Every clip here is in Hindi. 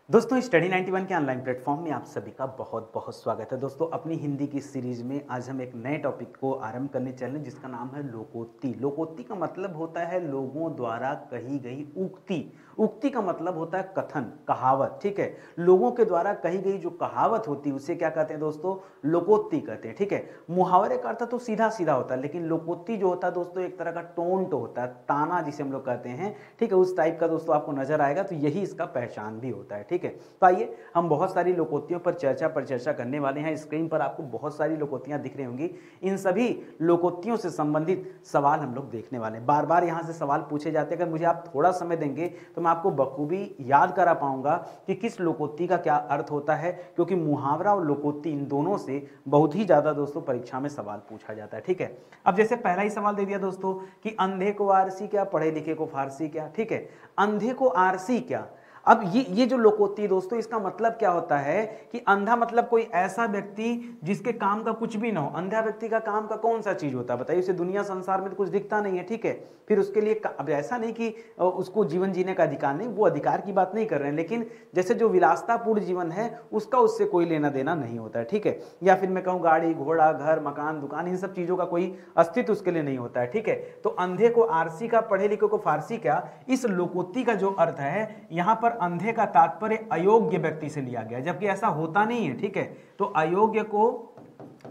दोस्तों स्टडी 91 के ऑनलाइन प्लेटफॉर्म में आप सभी का बहुत बहुत स्वागत है। दोस्तों अपनी हिंदी की सीरीज में आज हम एक नए टॉपिक को आरंभ करने चल रहे हैं जिसका नाम है लोकोक्ति। लोकोक्ति का मतलब होता है लोगों द्वारा कही गई उक्ति। उक्ति का मतलब होता है कथन, कहावत। ठीक है, लोगों के द्वारा कही गई जो कहावत होती है उसे क्या कहते हैं दोस्तों? लोकोक्ति कहते हैं। ठीक है, मुहावरे का अर्थ तो सीधा सीधा होता है, लेकिन लोकोक्ति जो होता है दोस्तों एक तरह का टोंट होता है, ताना जिसे हम लोग कहते हैं। ठीक है, उस टाइप का दोस्तों आपको नजर आएगा, तो यही इसका पहचान भी होता है। ठीक है, तो आइए हम बहुत सारी लोकोक्तियों पर चर्चा करने वाले हैं। स्क्रीन पर आपको बहुत सारी लोकोक्तियां दिख रही होंगी। इन सभी लोकोक्तियों से संबंधित सवाल हम लोग देखने वाले हैं। बार बार यहां से सवाल पूछे जाते हैं। अगर मुझे आप थोड़ा समय देंगे तो मैं आपको बखूबी याद करा पाऊंगा कि किस लोकोक्ति का क्या अर्थ होता है, क्योंकि मुहावरा और लोकोक्ति इन दोनों से बहुत ही ज्यादा दोस्तों परीक्षा में सवाल पूछा जाता है। ठीक है, अब जैसे पहला ही सवाल दे दिया दोस्तों कि अंधे को आरसी क्या, पढ़े लिखे को फारसी क्या। ठीक है, अंधे को आरसी क्या। अब ये जो लोकोक्ति दोस्तों इसका मतलब क्या होता है कि अंधा मतलब कोई ऐसा व्यक्ति जिसके काम का कुछ भी ना हो। अंधा व्यक्ति का काम का कौन सा चीज होता है बताइए? उसे दुनिया संसार में तो कुछ दिखता नहीं है। ठीक है, फिर उसके लिए अब ऐसा नहीं कि उसको जीवन जीने का अधिकार नहीं, वो अधिकार की बात नहीं कर रहे हैं, लेकिन जैसे जो विलासतापूर्ण जीवन है उसका उससे कोई लेना देना नहीं होता है। ठीक है, या फिर मैं कहूँ गाड़ी घोड़ा घर मकान दुकान इन सब चीजों का कोई अस्तित्व उसके लिए नहीं होता है। ठीक है, तो अंधे को आरसी का, पढ़े लिखे को फारसी क्या, इस लोकोक्ति का जो अर्थ है यहाँ पर अंधे का तात्पर्य अयोग्य व्यक्ति से लिया गया, जबकि ऐसा होता नहीं है। ठीक है, तो अयोग्य को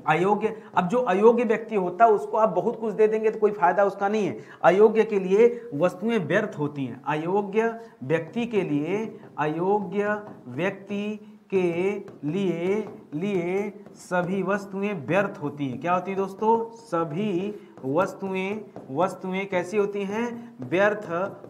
अयोग्य, अब जो अयोग्य व्यक्ति होता है उसको आप बहुत कुछ दे देंगे तो कोई फायदा उसका नहीं है। अयोग्य के लिए वस्तुएं व्यर्थ होती हैं। अयोग्य व्यक्ति के लिए, अयोग्य व्यक्ति के लिए सभी वस्तुएं व्यर्थ होती हैं। क्या होती है दोस्तों? सभी वस्तुएं कैसी होती हैं? व्यर्थ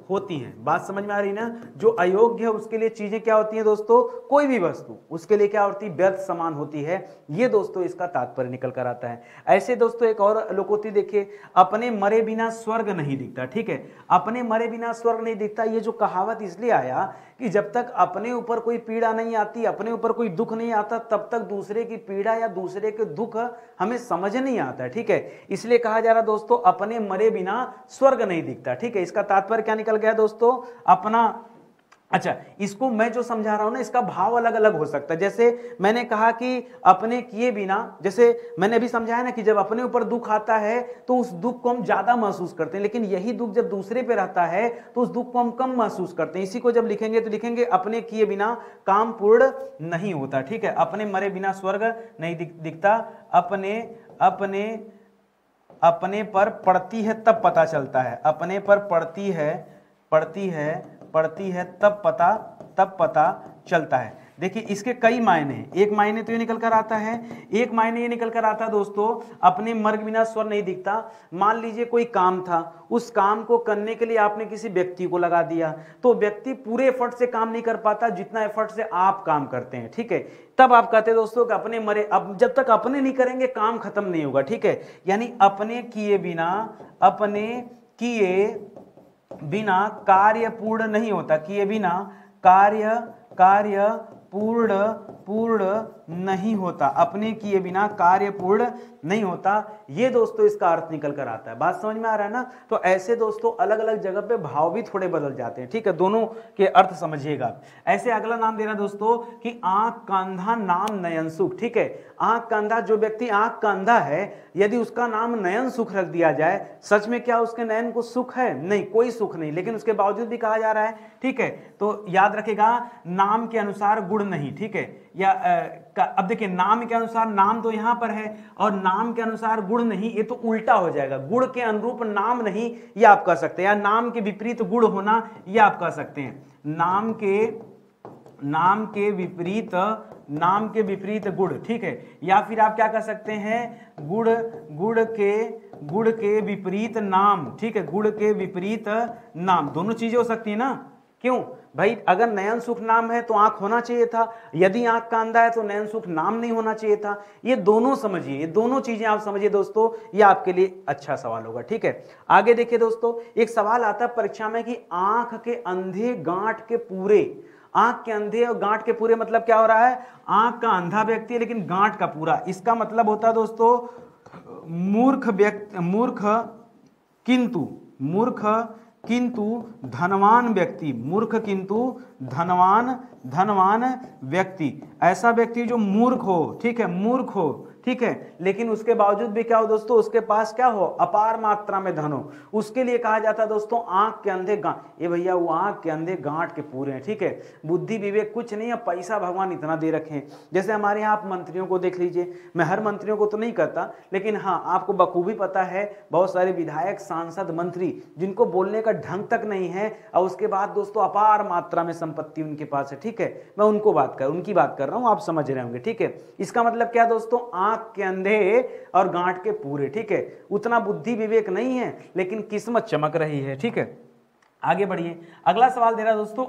होती हैं। बात समझ में आ रही ना? जो अयोग्य है उसके लिए चीजें क्या होती हैं दोस्तों? कोई भी वस्तु उसके लिए क्या होती है? व्यर्थ समान होती है। ये दोस्तों इसका तात्पर्य निकल कर आता है। ऐसे दोस्तों एक और लोकोक्ति देखिए, अपने मरे बिना स्वर्ग नहीं दिखता। ठीक है, अपने मरे बिना स्वर्ग नहीं दिखता। ये जो कहावत इसलिए आया कि जब तक अपने ऊपर कोई पीड़ा नहीं आती, अपने ऊपर कोई दुख नहीं आता, तब तक दूसरे की पीड़ा या दूसरे के दुख हमें समझ नहीं आता है। ठीक है, इसलिए कहा जा रहा दोस्तों अपने मरे बिना स्वर्ग नहीं दिखता। ठीक है, इसका तात्पर्य क्या निकल गया दोस्तों? अपना, अच्छा इसको मैं जो समझा रहा हूं ना इसका भाव अलग अलग हो सकता है। जैसे मैंने कहा कि अपने किए बिना, जैसे मैंने अभी समझाया ना कि जब अपने ऊपर दुख आता है तो उस दुख को हम ज्यादा महसूस करते हैं, लेकिन यही दुख जब दूसरे पे रहता है तो उस दुख को हम कम महसूस करते हैं। इसी को जब लिखेंगे तो लिखेंगे अपने किए बिना काम पूर्ण नहीं होता। ठीक है, अपने मरे बिना स्वर्ग नहीं दिखता। अपने पर पड़ती है तब पता चलता है। अपने पर पड़ती है तब पता चलता है। देखिए इसके कई मायने हैं। एक मायने तो ये निकल कर आता है, एक मायने ये निकल कर आता है दोस्तों अपने मर्ग बिना स्वर नहीं दिखता। मान लीजिए कोई काम था, उस काम को करने के लिए आपने किसी व्यक्ति को लगा दिया, तो व्यक्ति पूरे एफर्ट से काम नहीं कर पाता जितना एफर्ट से आप काम करते हैं। ठीक है, तब आप कहते हैं दोस्तों कि अपने मरे, अब जब तक अपने नहीं करेंगे काम खत्म नहीं होगा। ठीक है, यानी अपने किए बिना कार्य पूर्ण नहीं होता। किए बिना कार्य पूर्ण नहीं होता। अपने किए बिना कार्य पूर्ण नहीं होता। ये दोस्तों इसका अर्थ निकल कर आता है। बात समझ में आ रहा है ना? तो ऐसे दोस्तों अलग अलग जगह पे भाव भी थोड़े बदल जाते हैं। ठीक है, दोनों के अर्थ समझिएगा। ऐसे अगला नाम देना दोस्तों कि आंख का अंधा नाम नयन सुख। ठीक है, आंख का अंधा, जो व्यक्ति आंख का अंधा है यदि उसका नाम नयन सुख रख दिया जाए, सच में क्या उसके नयन को सुख है? नहीं, कोई सुख नहीं, लेकिन उसके बावजूद भी कहा जा रहा है। ठीक है, तो याद रखेगा नाम के अनुसार गुण नहीं। ठीक है, या अब देखिए नाम के अनुसार, नाम तो यहां पर है और नाम के अनुसार गुण नहीं, ये तो उल्टा हो जाएगा। गुण के अनुरूप नाम नहीं, ये आप कह सकते हैं, या नाम के विपरीत गुण होना, ये आप कह सकते हैं। नाम के विपरीत गुण। ठीक है, या फिर आप क्या कह सकते हैं? गुण के विपरीत नाम। ठीक है, गुण के विपरीत नाम, दोनों चीजें हो सकती है ना? क्यों भाई? अगर नयन सुख नाम है तो आंख होना चाहिए था, यदि आंख का अंधा है तो नयन सुख नाम नहीं होना चाहिए था। ये दोनों समझिए, ये दोनों चीजें आप समझिए दोस्तों, ये आपके लिए अच्छा सवाल होगा। ठीक है, आगे देखिए दोस्तों, एक सवाल आता है परीक्षा में कि आंख के अंधे गांठ के पूरे। आंख के अंधे और गांठ के पूरे मतलब क्या हो रहा है? आंख का अंधा व्यक्ति है लेकिन गांठ का पूरा। इसका मतलब होता है दोस्तों मूर्ख किंतु धनवान व्यक्ति, मूर्ख किंतु धनवान व्यक्ति, ऐसा व्यक्ति जो मूर्ख हो, ठीक है, मूर्ख हो, ठीक है, लेकिन उसके बावजूद भी क्या हो दोस्तों, उसके पास क्या हो, अपार मात्रा में धन हो, उसके लिए कहा जाता है दोस्तों आंख के अंधे गांठ। ये भैया वो आंख के अंधे गांठ के पूरे हैं, ठीक है, बुद्धि विवेक कुछ नहीं है, पैसा भगवान इतना दे रखे हैं। जैसे हमारे यहाँ आप मंत्रियों को देख लीजिए, मैं हर मंत्रियों को तो नहीं कहता, लेकिन हाँ आपको बखूबी पता है बहुत सारे विधायक, सांसद, मंत्री जिनको बोलने का ढंग तक नहीं है और उसके बाद दोस्तों अपार मात्रा में संपत्ति उनके पास है, ठीक है, मैं उनकी बात कर रहा हूं, आप समझ रहे होंगे, ठीक है। इसका मतलब क्या दोस्तों, आंख के अंधे और गांठ के पूरे, ठीक है, उतना बुद्धि विवेक नहीं है लेकिन किस्मत चमक रही है, ठीक है। आगे बढ़िए, अगला सवाल दे रहा है दोस्तों,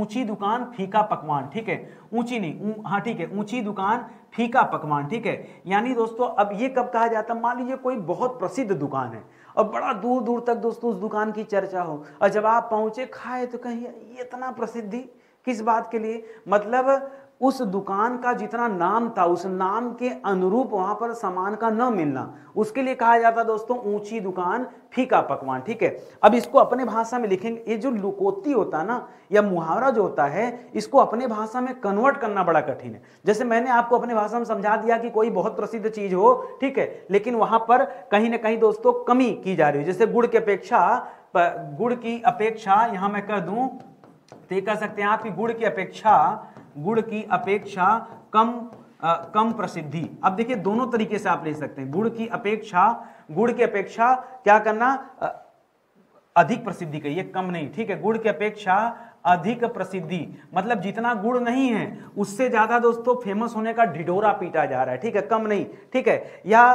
ऊंची दुकान फीका पकवान, ठीक है, ऊंची नहीं, हाँ ठीक है, ऊंची दुकान फीका पकवान, ठीक है। यानी दोस्तों अब ये कब कहा जाता है, मान लीजिए कोई बहुत प्रसिद्ध दुकान है और बड़ा दूर दूर तक दोस्तों उस दुकान की चर्चा हो और जब आप पहुंचे खाए तो कहीं ये इतना प्रसिद्धि किस बात के लिए, मतलब उस दुकान का जितना नाम था उस नाम के अनुरूप वहां पर सामान का न मिलना, उसके लिए कहा जाता दोस्तों ऊंची दुकान फीका पकवान, ठीक है। अब इसको अपने भाषा में लिखेंगे, ये जो लुकोती होता है ना या मुहावरा जो होता है, इसको अपने भाषा में कन्वर्ट करना बड़ा कठिन है। जैसे मैंने आपको अपने भाषा में समझा दिया कि कोई बहुत प्रसिद्ध चीज हो, ठीक है, लेकिन वहां पर कहीं ना कहीं दोस्तों कमी की जा रही है। जैसे गुड़ की अपेक्षा यहां मैं कह दूं तो ये कह सकते हैं आप कि गुड़ की अपेक्षा कम प्रसिद्धि। अब देखिए दोनों तरीके से आप ले सकते हैं, गुड़ की अपेक्षा क्या करना, अधिक प्रसिद्धि कहिए, कम नहीं, ठीक है, गुड़ की अपेक्षा अधिक प्रसिद्धि, मतलब जितना गुड़ नहीं है उससे ज्यादा दोस्तों फेमस होने का ढिढोरा पीटा जा रहा है, ठीक है, कम नहीं, ठीक है, या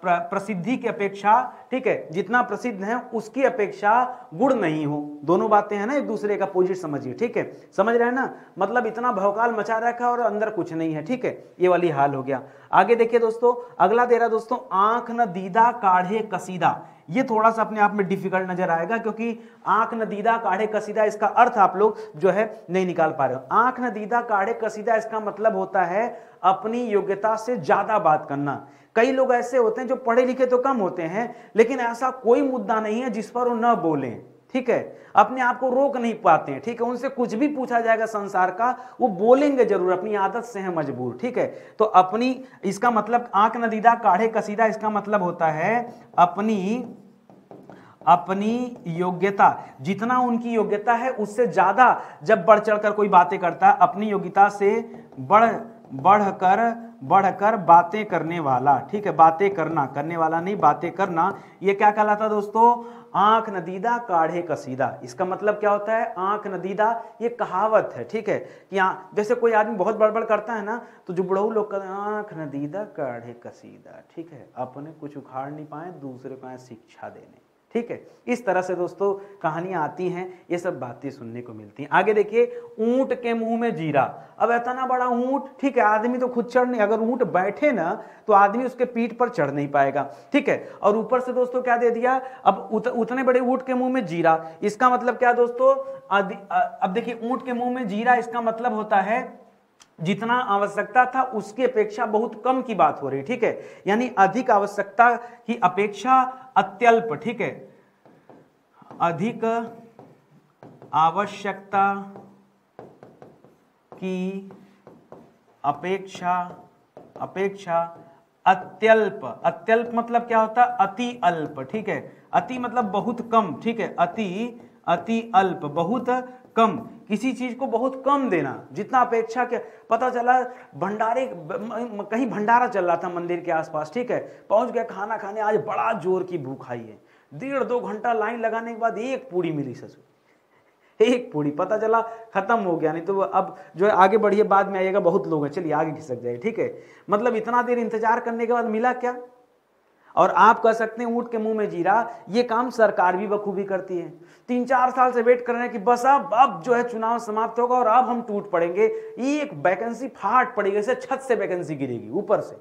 प्रसिद्धि की अपेक्षा, ठीक है, जितना प्रसिद्ध है उसकी अपेक्षा गुड़ नहीं हो, दोनों बातें हैं ना एक दूसरे का अपोजिट समझिए, ठीक है, समझ रहे हैं ना, मतलब इतना भौकाल मचा रखा और अंदर कुछ नहीं है, ठीक है, ये वाली हाल हो गया। आगे देखिए दोस्तों, अगला दे रहा दोस्तों, आंख न दीदा काढ़े कसीदा। ये थोड़ा सा अपने आप में डिफिकल्ट नजर आएगा क्योंकि आंख न दीदा काढ़े कसीदा, इसका अर्थ आप लोग जो है नहीं निकाल पा रहे हो। आंख न दीदा काढ़े कसीदा इसका मतलब होता है अपनी योग्यता से ज्यादा बात करना। कई लोग ऐसे होते हैं जो पढ़े लिखे तो कम होते हैं लेकिन ऐसा कोई मुद्दा नहीं है जिस पर वो न बोलें, ठीक है, अपने आप को रोक नहीं पाते हैं, ठीक है, उनसे कुछ भी पूछा जाएगा संसार का वो बोलेंगे जरूर, अपनी आदत से है मजबूर, ठीक है। तो अपनी, इसका मतलब आंख न दीदा काढ़े कसीदा इसका मतलब होता है अपनी योग्यता, जितना उनकी योग्यता है उससे ज्यादा जब बढ़ चढ़कर कोई बातें करता है, अपनी योग्यता से बढ़कर बातें करने वाला, ठीक है, बातें करने वाला नहीं, बातें करना, ये क्या कहलाता दोस्तों, आंख नदीदा काढ़े कसीदा। इसका मतलब क्या होता है, आंख नदीदा, ये कहावत है, ठीक है, कि जैसे कोई आदमी बहुत बड़बड़ करता है ना तो जो बुढ़ऊ लोग कहते हैं आंख नदीदा काढ़े कसीदा, ठीक है, अपने कुछ उखाड़ नहीं पाए दूसरे को शिक्षा देने, ठीक है। इस तरह से दोस्तों कहानियां आती हैं, ये सब बातें सुनने को मिलती हैं। आगे देखिए, ऊंट के मुंह में जीरा। अब इतना बड़ा ऊंट, ठीक है, आदमी तो खुद चढ़ नहीं, अगर ऊंट बैठे ना तो आदमी उसके पीठ पर चढ़ नहीं पाएगा, ठीक है, और ऊपर से दोस्तों क्या दे दिया, अब उतने बड़े ऊंट के मुंह में जीरा, इसका मतलब क्या दोस्तों, अब देखिए ऊंट के मुंह में जीरा इसका मतलब होता है जितना आवश्यकता था उसकी अपेक्षा बहुत कम की बात हो रही, ठीक है, यानी अधिक आवश्यकता की अपेक्षा अत्यल्प, ठीक है, अधिक आवश्यकता की अपेक्षा अत्यल्प मतलब क्या होता है, अति अल्प, ठीक है, अति मतलब बहुत कम, ठीक है, अति अल्प बहुत कम, किसी चीज को बहुत कम देना, जितना अपेक्षा के। पता चला कहीं भंडारा चल रहा था मंदिर के आसपास, ठीक है, पहुंच गया खाना खाने, आज बड़ा जोर की भूख आई है, 1.5-2 घंटा लाइन लगाने के बाद एक पूड़ी मिली ससुर, एक पूड़ी, पता चला खत्म हो गया, नहीं तो अब जो है आगे बढ़िए, बाद में आइएगा, बहुत लोग हैं, चलिए आगे खिसक जाए, ठीक है, मतलब इतना देर इंतजार करने के बाद मिला क्या। और आप कह सकते हैं ऊंट के मुंह में जीरा, ये काम सरकार भी बखूबी करती है, 3-4 साल से वेट कर रहे हैं कि बस अब जो है चुनाव समाप्त होगा और अब हम टूट पड़ेंगे, एक वैकेंसी फाट पड़ेगी, जैसे छत से वैकेंसी गिरेगी ऊपर से,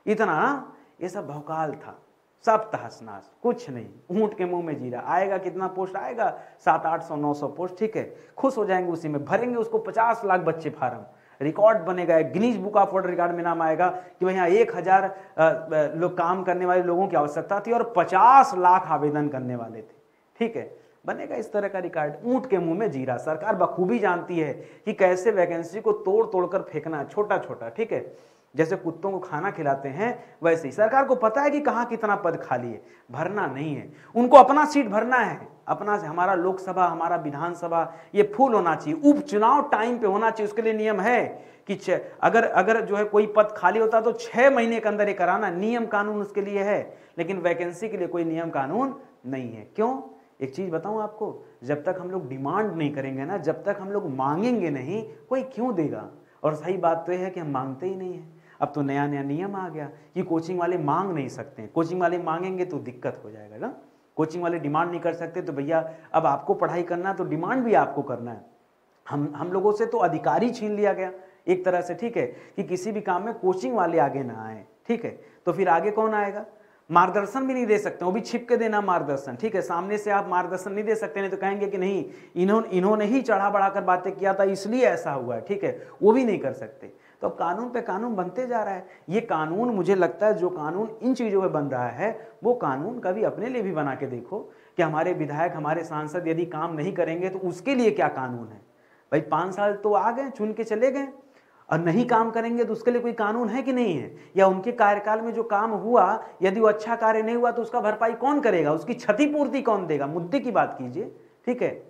इतना ये सब भौकाल था, सब तहस-नहस, कुछ नहीं। ऊंट के मुंह में जीरा आएगा, कितना पोस्ट आएगा, 700-800-900 पोस्ट, ठीक है, खुश हो जाएंगे, उसी में भरेंगे उसको 50 लाख बच्चे फार्म, रिकॉर्ड बनेगा, Guinness book of world record में नाम आएगा कि भाई यहाँ 1000 लोग काम करने वाले लोगों की आवश्यकता थी और 50 लाख आवेदन करने वाले थे, ठीक है, बनेगा इस तरह का रिकॉर्ड। ऊंट के मुंह में जीरा। सरकार बखूबी जानती है कि कैसे वैकेंसी को तोड़ तोड़ कर फेंकना, छोटा छोटा, ठीक है। जैसे कुत्तों को खाना खिलाते हैं वैसे ही सरकार को पता है कि कहाँ कितना पद खाली है, भरना नहीं है, उनको अपना सीट भरना है, अपना से। हमारा लोकसभा, हमारा विधानसभा ये फुल होना चाहिए, उपचुनाव टाइम पे होना चाहिए। उसके लिए नियम है कि अगर अगर जो है कोई पद खाली होता तो 6 महीने के अंदर ये कराना, नियम कानून उसके लिए है। लेकिन वैकेंसी के लिए कोई नियम कानून नहीं है। क्यों? एक चीज बताऊं आपको, जब तक हम लोग डिमांड नहीं करेंगे ना, जब तक हम लोग मांगेंगे नहीं, कोई क्यों देगा। और सही बात तो यह है कि हम मांगते ही नहीं है। अब तो नया नया नियम आ गया कि कोचिंग वाले मांग नहीं सकते। कोचिंग वाले मांगेंगे तो दिक्कत हो जाएगा ना। कोचिंग वाले डिमांड नहीं कर सकते तो भैया अब आपको पढ़ाई करना तो डिमांड भी आपको करना है। हम लोगों से तो अधिकारी छीन लिया गया एक तरह से, ठीक है, कि किसी भी काम में कोचिंग वाले आगे ना आए, ठीक है। तो फिर आगे कौन आएगा? मार्गदर्शन भी नहीं दे सकते, वो भी छिप के देना मार्गदर्शन, ठीक है। सामने से आप मार्गदर्शन नहीं दे सकते, नहीं तो कहेंगे कि नहीं इन्होंने ही चढ़ा बढ़ाकर बातें किया था इसलिए ऐसा हुआ है, ठीक है, वो भी नहीं कर सकते। तो अब कानून पे कानून बनते जा रहा है। ये कानून, मुझे लगता है जो कानून इन चीज़ों में बन रहा है वो कानून कभी अपने लिए भी बना के देखो कि हमारे विधायक, हमारे सांसद यदि काम नहीं करेंगे तो उसके लिए क्या कानून है। भाई 5 साल तो आ गए, चुन के चले गए, और नहीं काम करेंगे तो उसके लिए कोई कानून है कि नहीं है? या उनके कार्यकाल में जो काम हुआ यदि वो अच्छा कार्य नहीं हुआ तो उसका भरपाई कौन करेगा, उसकी क्षतिपूर्ति कौन देगा? मुद्दे की बात कीजिए, ठीक है।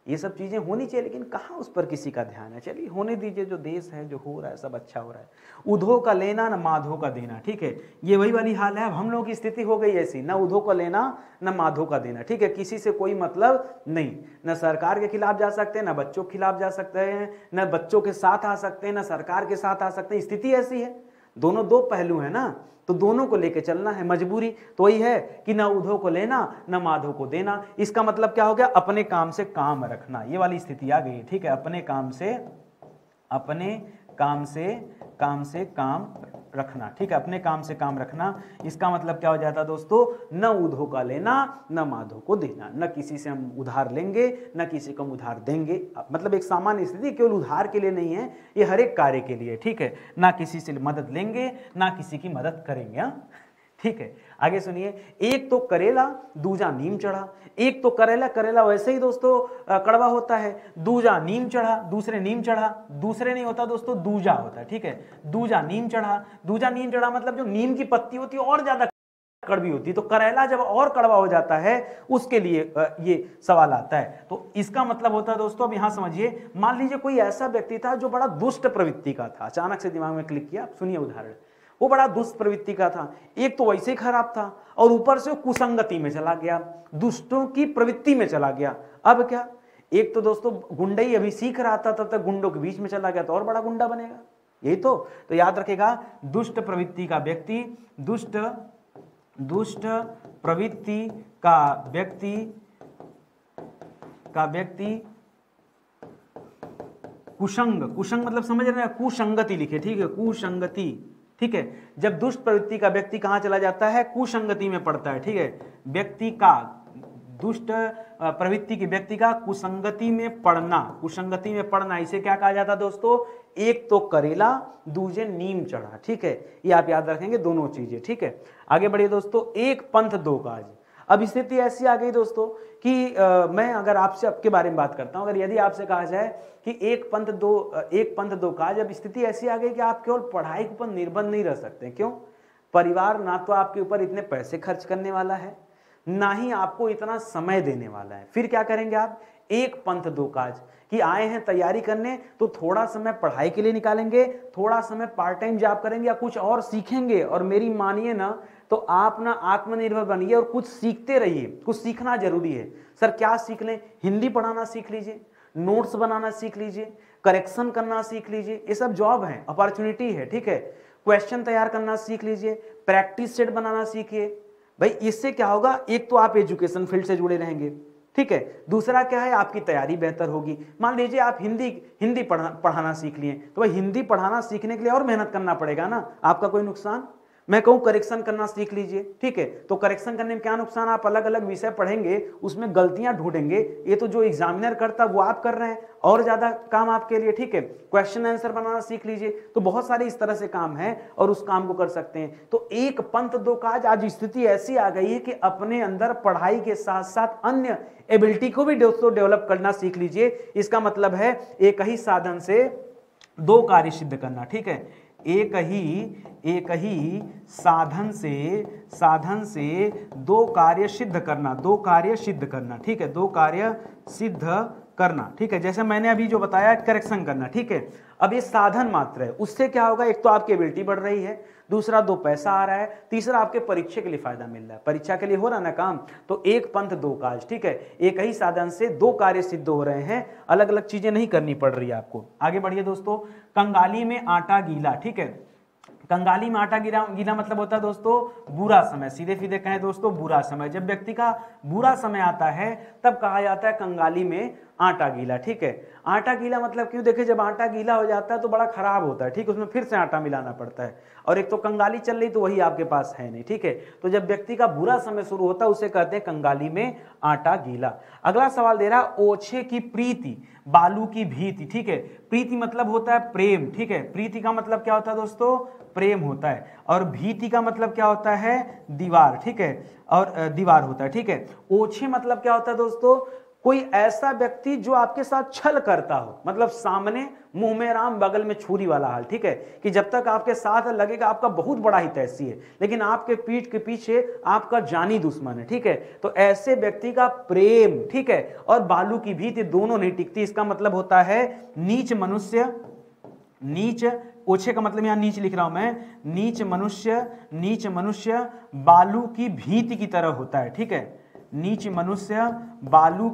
ये सब चीजें होनी चाहिए, लेकिन कहाँ उस पर किसी का ध्यान है। चलिए होने दीजिए, जो देश है, जो हो रहा है सब अच्छा हो रहा है। उधो का लेना न माधो का देना, ठीक है, ये वही वाली हाल है। अब हम लोगों की स्थिति हो गई ऐसी, न उधो का लेना न माधो का देना, ठीक है। किसी से कोई मतलब नहीं, न सरकार के खिलाफ जा सकते हैं, न बच्चों के खिलाफ जा सकते हैं, न बच्चों के साथ आ सकते हैं, न सरकार के साथ आ सकते हैं। स्थिति ऐसी है, दोनों दो पहलू है ना, तो दोनों को लेके चलना है, मजबूरी तो वही है कि ना उधो को लेना ना माधो को देना। इसका मतलब क्या हो गया? अपने काम से काम रखना, ये वाली स्थिति आ गई, ठीक है। अपने काम से काम रखना, ठीक है, अपने काम से काम रखना। इसका मतलब क्या हो जाता है दोस्तों? न उधो का लेना न माधो को देना, न किसी से हम उधार लेंगे न किसी को हम उधार देंगे। मतलब एक सामान्य स्थिति, केवल उधार के लिए नहीं है, ये हर एक कार्य के लिए, ठीक है। ना किसी से मदद लेंगे ना किसी की मदद करेंगे, ठीक है। आगे सुनिए, एक तो करेला दूजा नीम चढ़ा। एक तो करेला वैसे ही दोस्तों कड़वा होता है, दूजा नीम चढ़ा, दूसरे नीम चढ़ा, दूसरे नहीं होता दोस्तों, दूजा होता है, ठीक है। दूजा नीम चढ़ा मतलब जो नीम की पत्ती होती है और ज्यादा कड़वी होती है, तो करेला जब और कड़वा हो जाता है उसके लिए ये सवाल आता है। तो इसका मतलब होता है दोस्तों, अब यहां समझिए, मान लीजिए कोई ऐसा व्यक्ति था जो बड़ा दुष्ट प्रवृत्ति का था, अचानक से दिमाग में क्लिक किया। सुनिए उदाहरण, वो बड़ा दुष्ट प्रवृत्ति का था, एक तो वैसे ही खराब था और ऊपर से कुसंगति में चला गया, दुष्टों की प्रवृत्ति में चला गया। अब क्या, एक तो दोस्तों गुंडई अभी सीख रहा था, तब तक गुंडों के बीच में चला गया तो और बड़ा गुंडा बनेगा, यही तो याद रखेगा, दुष्ट प्रवृत्ति का व्यक्ति, दुष्ट प्रवृत्ति का व्यक्ति कुसंग मतलब समझ रहे हैं, कुसंगति लिखे, ठीक है, कुसंगति, ठीक है। जब दुष्ट प्रवृत्ति का व्यक्ति कहां चला जाता है? कुसंगति में पड़ता है, ठीक है। व्यक्ति का, दुष्ट प्रवृत्ति की व्यक्ति का कुसंगति में पड़ना, इसे क्या कहा जाता है दोस्तों? एक तो करेला दूजे नीम चढ़ा, ठीक है। ये आप याद रखेंगे दोनों चीजें, ठीक है। आगे बढ़िए दोस्तों, एक पंथ दो काज। अब स्थिति ऐसी आ गई दोस्तों कि मैं अगर आपसे आपके बारे में बात करता हूं, अगर यदि आपसे कहा जाए कि एक पंथ दो काज, अब स्थिति ऐसी आ गई कि आप केवल पढ़ाई के ऊपर निर्भर नहीं रह सकते। क्यों? परिवार ना तो आपके ऊपर इतने पैसे खर्च करने वाला है, ना ही आपको इतना समय देने वाला है। फिर क्या करेंगे आप? एक पंथ दो काज, कि आए हैं तैयारी करने तो थोड़ा समय पढ़ाई के लिए निकालेंगे, थोड़ा समय पार्ट टाइम जॉब करेंगे या कुछ और सीखेंगे। और मेरी मानिए ना, तो आप ना आत्मनिर्भर बनिए और कुछ सीखते रहिए, कुछ सीखना जरूरी है। सर क्या सीख लें? हिंदी पढ़ाना सीख लीजिए, नोट्स बनाना सीख लीजिए, करेक्शन करना सीख लीजिए, ये सब जॉब है, अपॉर्चुनिटी है, ठीक है। क्वेश्चन तैयार करना सीख लीजिए, प्रैक्टिस सेट बनाना सीखिए। भाई इससे क्या होगा? एक तो आप एजुकेशन फील्ड से जुड़े रहेंगे, ठीक है। दूसरा क्या है? आपकी तैयारी बेहतर होगी। मान लीजिए आप हिंदी पढ़ाना सीख लिए, तो भाई हिंदी पढ़ाना सीखने के लिए और मेहनत करना पड़ेगा ना, आपका कोई नुकसान? मैं कहूँ करेक्शन करना सीख लीजिए, ठीक है। तो करेक्शन करने में क्या नुकसान, आप अलग अलग विषय पढ़ेंगे, उसमें गलतियां ढूंढेंगे, ये तो जो एग्जामिनर करता वो आप कर रहे हैं, और ज्यादा काम आपके लिए, ठीक है। क्वेश्चन आंसर बनाना सीख लीजिए। तो बहुत सारे इस तरह से काम है और उस काम को कर सकते हैं। तो एक पंथ दो काज, आज स्थिति ऐसी आ गई है कि अपने अंदर पढ़ाई के साथ साथ अन्य एबिलिटी को भी दोस्तों डेवलप करना सीख लीजिए। इसका मतलब है एक ही साधन से दो कार्य सिद्ध करना, ठीक है। एक ही साधन से दो कार्य सिद्ध करना, ठीक है, दो कार्य सिद्ध करना, ठीक है। जैसे मैंने अभी जो बताया करेक्शन करना, ठीक है। अब ये साधन मात्र है, उससे क्या होगा, एक तो आपकी एबिलिटी बढ़ रही है, दूसरा दो पैसा आ रहा है, तीसरा आपके परीक्षा के लिए फायदा मिल रहा है, परीक्षा के लिए हो रहा ना काम। तो एक पंथ दो काज, ठीक है, एक ही साधन से दो कार्य सिद्ध हो रहे हैं, अलग अलग चीजें नहीं करनी पड़ रही है आपको। आगे बढ़िए दोस्तों, कंगाली में आटा गीला, ठीक है। कंगाली में आटा गीला मतलब होता है दोस्तों बुरा समय, सीधे सीधे कहें दोस्तों बुरा समय। जब व्यक्ति का बुरा समय आता है तब कहा जाता है कंगाली में आटा गीला, ठीक है। आटा गीला मतलब क्यों, देखिए जब आटा गीला हो जाता है तो बड़ा खराब होता है, ठीक, उसमें फिर से आटा मिलाना पड़ता है, और एक तो कंगाली चल रही तो वही आपके पास है नहीं, ठीक है। तो जब व्यक्ति का बुरा समय शुरू होता है उसे कहते हैं कंगाली में आटा गीला। अगला सवाल दे रहा, ओछे की प्रीति बालू की भीति, ठीक है। प्रीति मतलब होता है प्रेम, ठीक है। प्रीति का मतलब क्या होता है दोस्तों, प्रेम होता है, और भीति का मतलब क्या होता है, दीवार, ठीक है, और दीवार होता है, ठीक है। ओछे मतलब क्या होता है दोस्तों, कोई ऐसा व्यक्ति जो आपके साथ छल करता हो, मतलब सामने मुंह में राम बगल में छुरी वाला हाल, ठीक है, कि जब तक आपके साथ लगेगा आपका बहुत बड़ा हितैषी है, लेकिन आपके पीठ के पीछे आपका जानी दुश्मन है, ठीक है। तो ऐसे व्यक्ति का प्रेम, ठीक है, और बालू की भीति दोनों नहीं टिकती। इसका मतलब होता है नीच मनुष्य, नीच, ओछे का मतलब यहां नीच लिख रहा हूं मैं, नीच मनुष्य बालू की भीति की तरह होता है, ठीक है। नीच मनुष्य बालू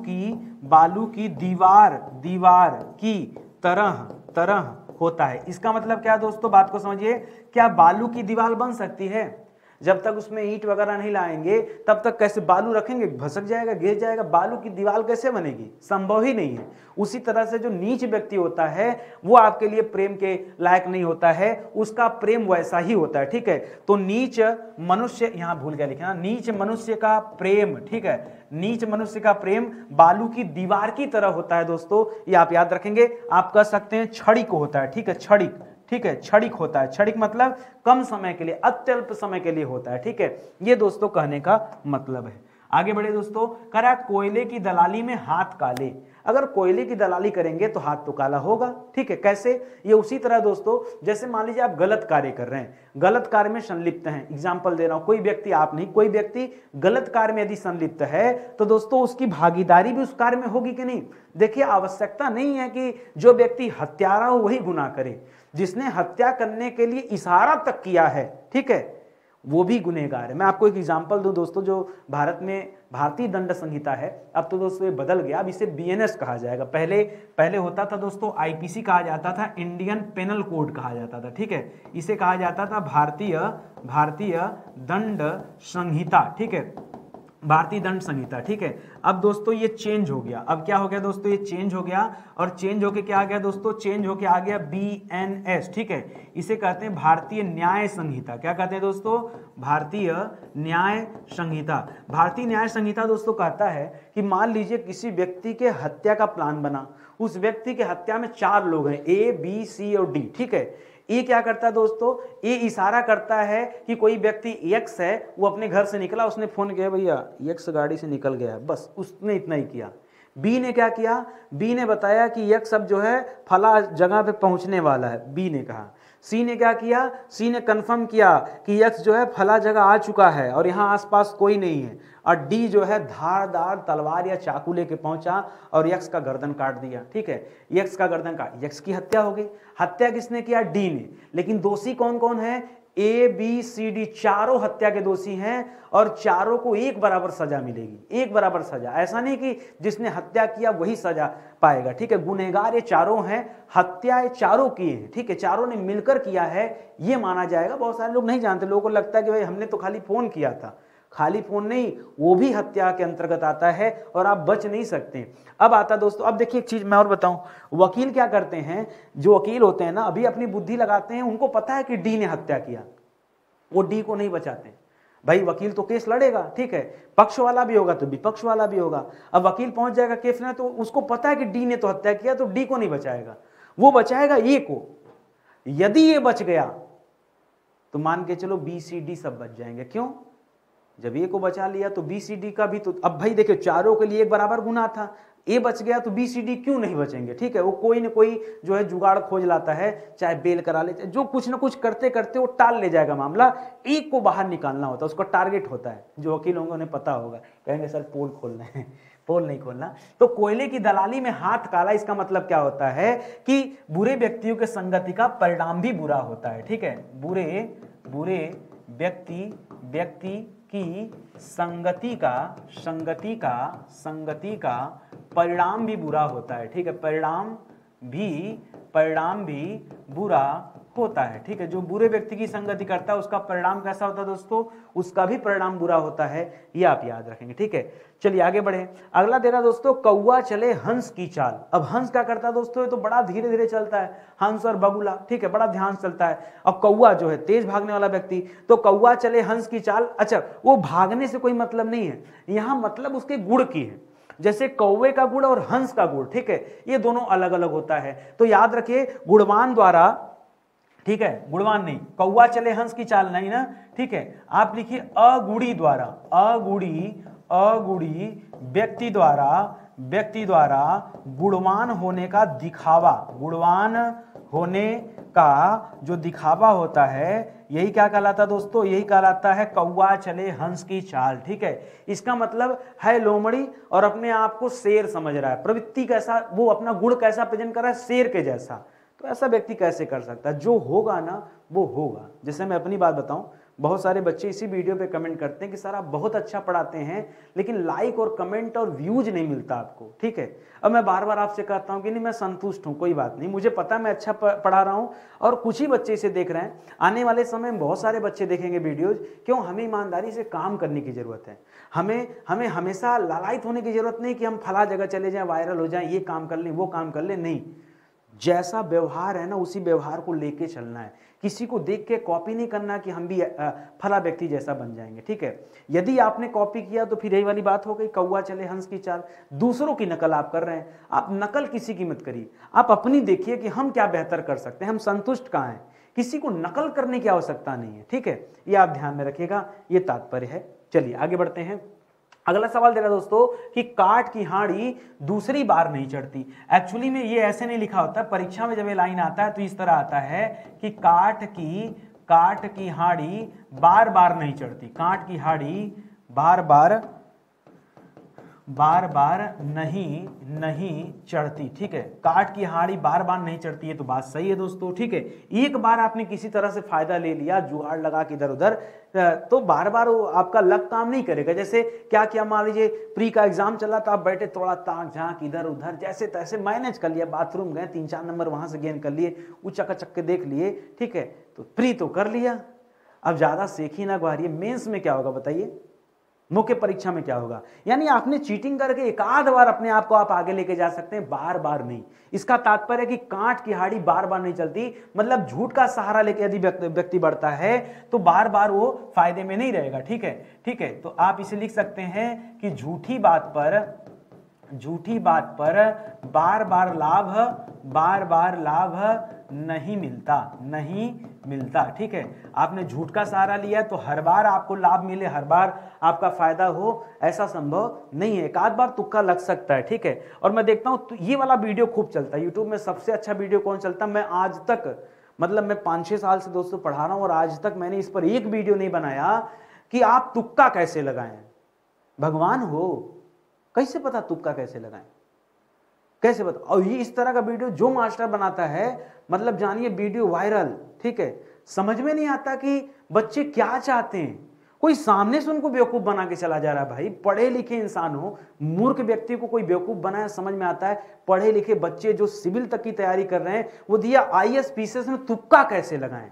की दीवार की तरह होता है। इसका मतलब क्या दोस्तों, बात को समझिए, क्या बालू की दीवार बन सकती है? जब तक उसमें ईंट वगैरह नहीं लाएंगे तब तक कैसे बालू रखेंगे, भसक जाएगा, गिर जाएगा, बालू की दीवार कैसे बनेगी, संभव ही नहीं है। उसी तरह से जो नीच व्यक्ति होता है वो आपके लिए प्रेम के लायक नहीं होता है, उसका प्रेम वैसा ही होता है, ठीक है। तो नीच मनुष्य, यहां भूल गया लिखना, नीच मनुष्य का प्रेम, ठीक है, नीच मनुष्य का प्रेम बालू की दीवार की तरह होता है दोस्तों, ये आप याद रखेंगे। आप कह सकते हैं क्षणिक होता है, ठीक है, क्षणिक, ठीक है, क्षणिक होता है। क्षणिक मतलब कम समय के लिए, अत्यल्प समय के लिए होता है, ठीक है। ये दोस्तों कहने का मतलब है। आगे बढ़े दोस्तों, करा कोयले की दलाली में हाथ काले। अगर कोयले की दलाली करेंगे तो हाथ तो काला होगा, ठीक है। कैसे, ये उसी तरह दोस्तों जैसे मान लीजिए आप गलत कार्य कर रहे हैं, गलत कार्य में संलिप्त हैं, एग्जाम्पल दे रहा हूं, कोई व्यक्ति, आप नहीं, कोई व्यक्ति गलत कार्य में यदि संलिप्त है तो दोस्तों उसकी भागीदारी भी उस कार्य में होगी कि नहीं। देखिए आवश्यकता नहीं है कि जो व्यक्ति हत्यारा हो वही गुनाह करे, जिसने हत्या करने के लिए इशारा तक किया है, ठीक है, वो भी गुनहगार है। मैं आपको एक एग्जांपल दूं दोस्तों, जो भारत में भारतीय दंड संहिता है, अब तो दोस्तों ये बदल गया, अब इसे बीएनएस कहा जाएगा। पहले होता था दोस्तों आईपीसी कहा जाता था, इंडियन पेनल कोड कहा जाता था, ठीक है। इसे कहा जाता था भारतीय दंड संहिता, ठीक है, भारतीय दंड संहिता, ठीक है। अब दोस्तों ये चेंज हो गया, अब क्या हो गया दोस्तों, ये चेंज हो गया, और चेंज होके क्या आ गया दोस्तों, चेंज होके आ गया बीएनएस, ठीक है। इसे कहते हैं भारतीय न्याय संहिता। क्या कहते हैं दोस्तों, भारतीय न्याय संहिता। भारतीय न्याय संहिता दोस्तों कहता है कि मान लीजिए किसी व्यक्ति के हत्या का प्लान बना, उस व्यक्ति के हत्या में 4 लोग हैं, ए बी सी और डी, ठीक है। ये क्या करता है दोस्तों, ये इशारा करता है कि कोई व्यक्ति एक्स है, वो अपने घर से निकला, उसने फोन किया भैया एक्स गाड़ी से निकल गया है, बस उसने इतना ही किया। बी ने क्या किया, बी ने बताया कि एक्स अब जो है फला जगह पे पहुंचने वाला है, बी ने कहा। सी ने क्या किया, सी ने कंफर्म किया कि एक्स जो है फला जगह आ चुका है और यहाँ आसपास कोई नहीं है। और डी जो है धारदार तलवार या चाकू लेके पहुंचा और यक्स का गर्दन काट दिया, ठीक है। यक्स का गर्दन काट, यक्स की हत्या हो गई। हत्या किसने किया, डी ने। लेकिन दोषी कौन कौन है, ए बी सी डी, चारों हत्या के दोषी हैं और चारों को एक बराबर सजा मिलेगी, एक बराबर सजा। ऐसा नहीं कि जिसने हत्या किया वही सजा पाएगा, ठीक है। गुनहगार ये चारों हैं, हत्या ये चारों की है, ठीक है, चारों ने मिलकर किया है, ये माना जाएगा। बहुत सारे लोग नहीं जानते, लोगों को लगता है कि भाई हमने तो खाली फोन किया था, खाली फोन नहीं, वो भी हत्या के अंतर्गत आता है और आप बच नहीं सकते। अब आता दोस्तों, अब देखिए एक चीज मैं और बताऊं, वकील क्या करते हैं, जो वकील होते हैं ना, अभी अपनी बुद्धि लगाते हैं, उनको पता है कि डी ने हत्या किया, वो डी को नहीं बचाते। भाई वकील तो केस लड़ेगा, ठीक है, पक्ष वाला भी होगा तो विपक्ष वाला भी होगा। अब वकील पहुंच जाएगा केस में, तो उसको पता है कि डी ने तो हत्या किया, तो डी को नहीं बचाएगा, वो बचाएगा ए को। यदि ये बच गया तो मान के चलो बी सी डी सब बच जाएंगे। क्यों? जब ए को बचा लिया तो बी सी डी का भी तो, अब भाई देखिए चारों के लिए एक बराबर गुना था, ए बच गया तो बी सी डी क्यों नहीं बचेंगे, ठीक है। वो कोई ना कोई जो है जुगाड़ खोज लाता है, चाहे बेल करा ले, जो कुछ ना कुछ करते करते वो टाल ले जाएगा मामला। एक को बाहर निकालना होता है, उसका टारगेट होता है। जो वकील होंगे उन्हें पता होगा, कहेंगे सर पोल खोलना है, पोल नहीं खोलना। तो कोयले की दलाली में हाथ काला, इसका मतलब क्या होता है कि बुरे व्यक्तियों के संगति का परिणाम भी बुरा होता है, ठीक है। बुरे व्यक्ति की संगति का परिणाम भी बुरा होता है, ठीक है। परिणाम भी बुरा होता है, ठीक है। जो बुरे व्यक्ति की संगति करता है उसका परिणाम कैसा होता है दोस्तों? उसका भी परिणाम बुरा होता है, ये आप याद रखेंगे, ठीक है। चलिए आगे बढ़े। अगला दे रहा दोस्तों, कौवा चले हंस की चाल। अब हंस क्या करता है दोस्तों? ये तो बड़ा धीरे धीरे चलता है, हंस और बगुला, ठीक है, बड़ा ध्यान से चलता है। अब कौवा जो है तेज भागने वाला व्यक्ति, तो कौवा चले हंस की चाल। अच्छा, वो भागने से कोई मतलब नहीं है, यहां मतलब उसके गुण की है। जैसे कौवे का गुण और हंस का गुण, ठीक है, ये दोनों अलग अलग होता है। तो याद रखिए गुणवान द्वारा, ठीक है, गुणवान नहीं, कौवा चले हंस की चाल नहीं ना, ठीक है। आप लिखिए अगुड़ी द्वारा, अगुड़ी व्यक्ति द्वारा गुणवान होने का दिखावा, गुणवान होने का जो दिखावा होता है, यही क्या कहलाता है दोस्तों? यही कहलाता है कौवा चले हंस की चाल, ठीक है। इसका मतलब है लोमड़ी और अपने आप को शेर समझ रहा है, प्रवृत्ति कैसा, वो अपना गुण कैसा प्रेजेंट कर रहा है, शेर के जैसा। तो ऐसा व्यक्ति कैसे कर सकता है? जो होगा ना वो होगा। जैसे मैं अपनी बात बताऊं, बहुत सारे बच्चे इसी वीडियो पे कमेंट करते हैं कि सर आप बहुत अच्छा पढ़ाते हैं लेकिन लाइक और कमेंट और व्यूज नहीं मिलता आपको, ठीक है। अब मैं बार बार आपसे कहता हूं कि नहीं मैं संतुष्ट हूं, कोई बात नहीं, मुझे पता मैं अच्छा पढ़ा रहा हूं और कुछ ही बच्चे इसे देख रहे हैं, आने वाले समय में बहुत सारे बच्चे देखेंगे वीडियोज। क्यों? हमें ईमानदारी से काम करने की जरूरत है। हमें हमेशा लालायित होने की जरूरत नहीं कि हम फला जगह चले जाएं, वायरल हो जाएं, ये काम कर लें, वो काम कर लें, नहीं। जैसा व्यवहार है ना उसी व्यवहार को लेके चलना है। किसी को देख के कॉपी नहीं करना कि हम भी फला व्यक्ति जैसा बन जाएंगे, ठीक है। यदि आपने कॉपी किया तो फिर यही वाली बात हो गई, कौवा चले हंस की चाल। दूसरों की नकल आप कर रहे हैं, आप नकल किसी की मत करिए, आप अपनी देखिए कि हम क्या बेहतर कर सकते हैं, हम संतुष्ट कहाँ हैं। किसी को नकल करने की आवश्यकता नहीं है, ठीक है, ये आप ध्यान में रखिएगा, ये तात्पर्य है। चलिए आगे बढ़ते हैं। अगला सवाल दे रहा दोस्तों कि काठ की हाड़ी दूसरी बार नहीं चढ़ती। एक्चुअली में ये ऐसे नहीं लिखा होता, परीक्षा में जब ये लाइन आता है तो इस तरह आता है कि काठ की हाड़ी बार बार नहीं चढ़ती, काठ की हाड़ी बार बार नहीं चढ़ती, ठीक है। काठ की हाड़ी बार बार नहीं चढ़ती, ये तो बात सही है दोस्तों, ठीक है। एक बार आपने किसी तरह से फायदा ले लिया, जुगाड़ लगा के इधर उधर, तो बार बार वो आपका लक काम नहीं करेगा। जैसे क्या मान लीजिए प्री का एग्जाम चला था, आप बैठे थोड़ा ताक झांक इधर उधर जैसे तैसे मैनेज कर लिया, बाथरूम गए 3-4 नंबर वहां से गेन कर लिए, उचक चक्के देख लिए, ठीक है, तो प्री तो कर लिया। अब ज्यादा सेखी ना गुहारिए, मेंस में क्या होगा बताइए, मुख्य परीक्षा में क्या होगा? यानी आपने चीटिंग करके एक आध बार अपने आप को आप आगे लेके जा सकते हैं, बार बार नहीं। इसका तात्पर्य है कि कांट की हाड़ी बार बार नहीं चलती, मतलब झूठ का सहारा लेके यदि व्यक्ति बढ़ता है तो बार बार वो फायदे में नहीं रहेगा, ठीक है, ठीक है। तो आप इसे लिख सकते हैं कि झूठी बात पर बार बार लाभ नहीं मिलता, ठीक है। आपने झूठ का सहारा लिया तो हर बार आपको लाभ मिले, हर बार आपका फायदा हो, ऐसा संभव नहीं है। एक आध बार तुक्का लग सकता है, ठीक है। और मैं देखता हूं तो ये वाला वीडियो खूब चलता है यूट्यूब में। सबसे अच्छा वीडियो कौन चलता है? मैं आज तक, मतलब मैं 5-6 साल से दोस्तों पढ़ा रहा हूं और आज तक मैंने इस पर एक वीडियो नहीं बनाया कि आप तुक्का कैसे लगाएं। भगवान हो, कैसे पता तुक्का कैसे लगाएं, कैसे पता? और ये इस तरह का वीडियो जो मास्टर बनाता है, मतलब जानिए वीडियो वायरल, ठीक है। समझ में नहीं आता कि बच्चे क्या चाहते हैं, कोई सामने से उनको बेवकूफ बना के चला जा रहा है। भाई पढ़े लिखे इंसान हो, मूर्ख व्यक्ति को कोई बेवकूफ बनाया समझ में आता है। पढ़े लिखे बच्चे जो सिविल तक की तैयारी कर रहे हैं, वो दिया IAS PCS में तुक्का कैसे लगाएं।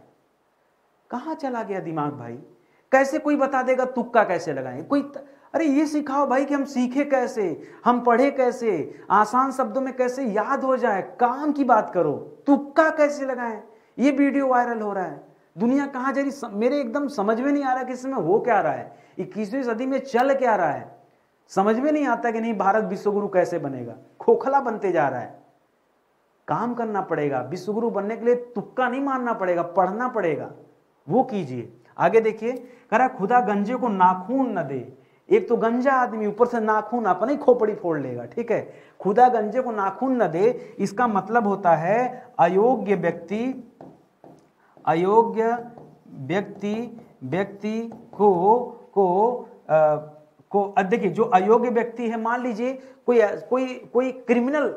कहां चला गया दिमाग भाई? कैसे कोई बता देगा तुक्का कैसे लगाएं? कोई अरे ये सिखाओ भाई कि हम सीखे कैसे, हम पढ़े कैसे, आसान शब्दों में कैसे याद हो जाए, काम की बात करो। तुक्का कैसे लगाएं? ये वीडियो वायरल हो रहा है, दुनिया कहाँ जा रही, मेरे एकदम समझ में नहीं आ रहा कि इसमें हो क्या रहा है, 21वीं सदी में चल क्या रहा है, समझ में नहीं आता कि नहीं भारत विश्वगुरु कैसे बनेगा, खोखला बनते जा रहा है। काम करना पड़ेगा, विश्वगुरु बनने के लिए तुक्का नहीं मारना पड़ेगा, पढ़ना पड़ेगा, वो कीजिए। आगे देखिए, कह रहा खुदा गंजे को नाखून न दे। एक तो गंजा आदमी, ऊपर से नाखून अपने ही खोपड़ी फोड़ लेगा, ठीक है। खुदा गंजे को नाखून न दे, इसका मतलब होता है अयोग्य व्यक्ति, अयोग्य व्यक्ति को देखिए, जो अयोग्य व्यक्ति है, मान लीजिए कोई क्रिमिनल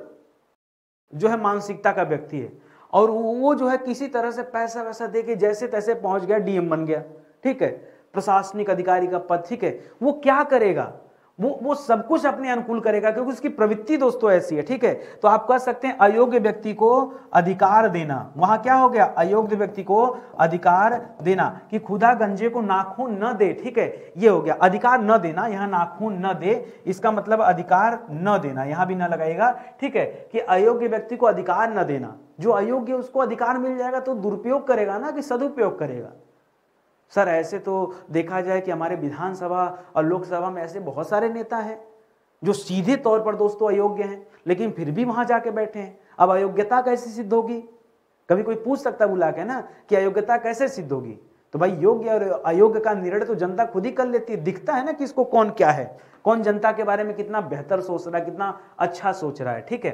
जो है मानसिकता का व्यक्ति है, और वो जो है किसी तरह से पैसा वैसा देके जैसे तैसे पहुंच गया, डीएम बन गया, ठीक है, प्रशासनिक अधिकारी का पद, ठीक है। वो क्या करेगा, वो सब कुछ अपने अनुकूल करेगा, क्योंकि उसकी प्रवृत्ति दोस्तों ऐसी है, ठीक है। तो आप कह सकते हैं अयोग्य व्यक्ति को अधिकार देना। वहां क्या हो गया, अयोग्य व्यक्ति को अधिकार देना, कि खुदा गंजे को नाखून न दे, ठीक है, ये हो गया। अधिकार न देना, यहां नाखून न दे, इसका मतलब अधिकार न देना, यहां भी न लगाएगा, ठीक है, कि अयोग्य व्यक्ति को अधिकार न देना। जो अयोग्य उसको अधिकार मिल जाएगा तो दुरुपयोग करेगा ना कि सदुपयोग करेगा। सर ऐसे तो देखा जाए कि हमारे विधानसभा और लोकसभा में ऐसे बहुत सारे नेता हैं जो सीधे तौर पर दोस्तों अयोग्य हैं, लेकिन फिर भी वहां जाके बैठे हैं। अब अयोग्यता कैसे सिद्ध होगी, कभी कोई पूछ सकता है बुला के ना कि अयोग्यता कैसे सिद्ध होगी, तो भाई योग्य और अयोग्य का निर्णय तो जनता खुद ही कर लेती है। दिखता है ना कि इसको कौन क्या है, कौन जनता के बारे में कितना बेहतर सोच रहा है, कितना अच्छा सोच रहा है, ठीक है।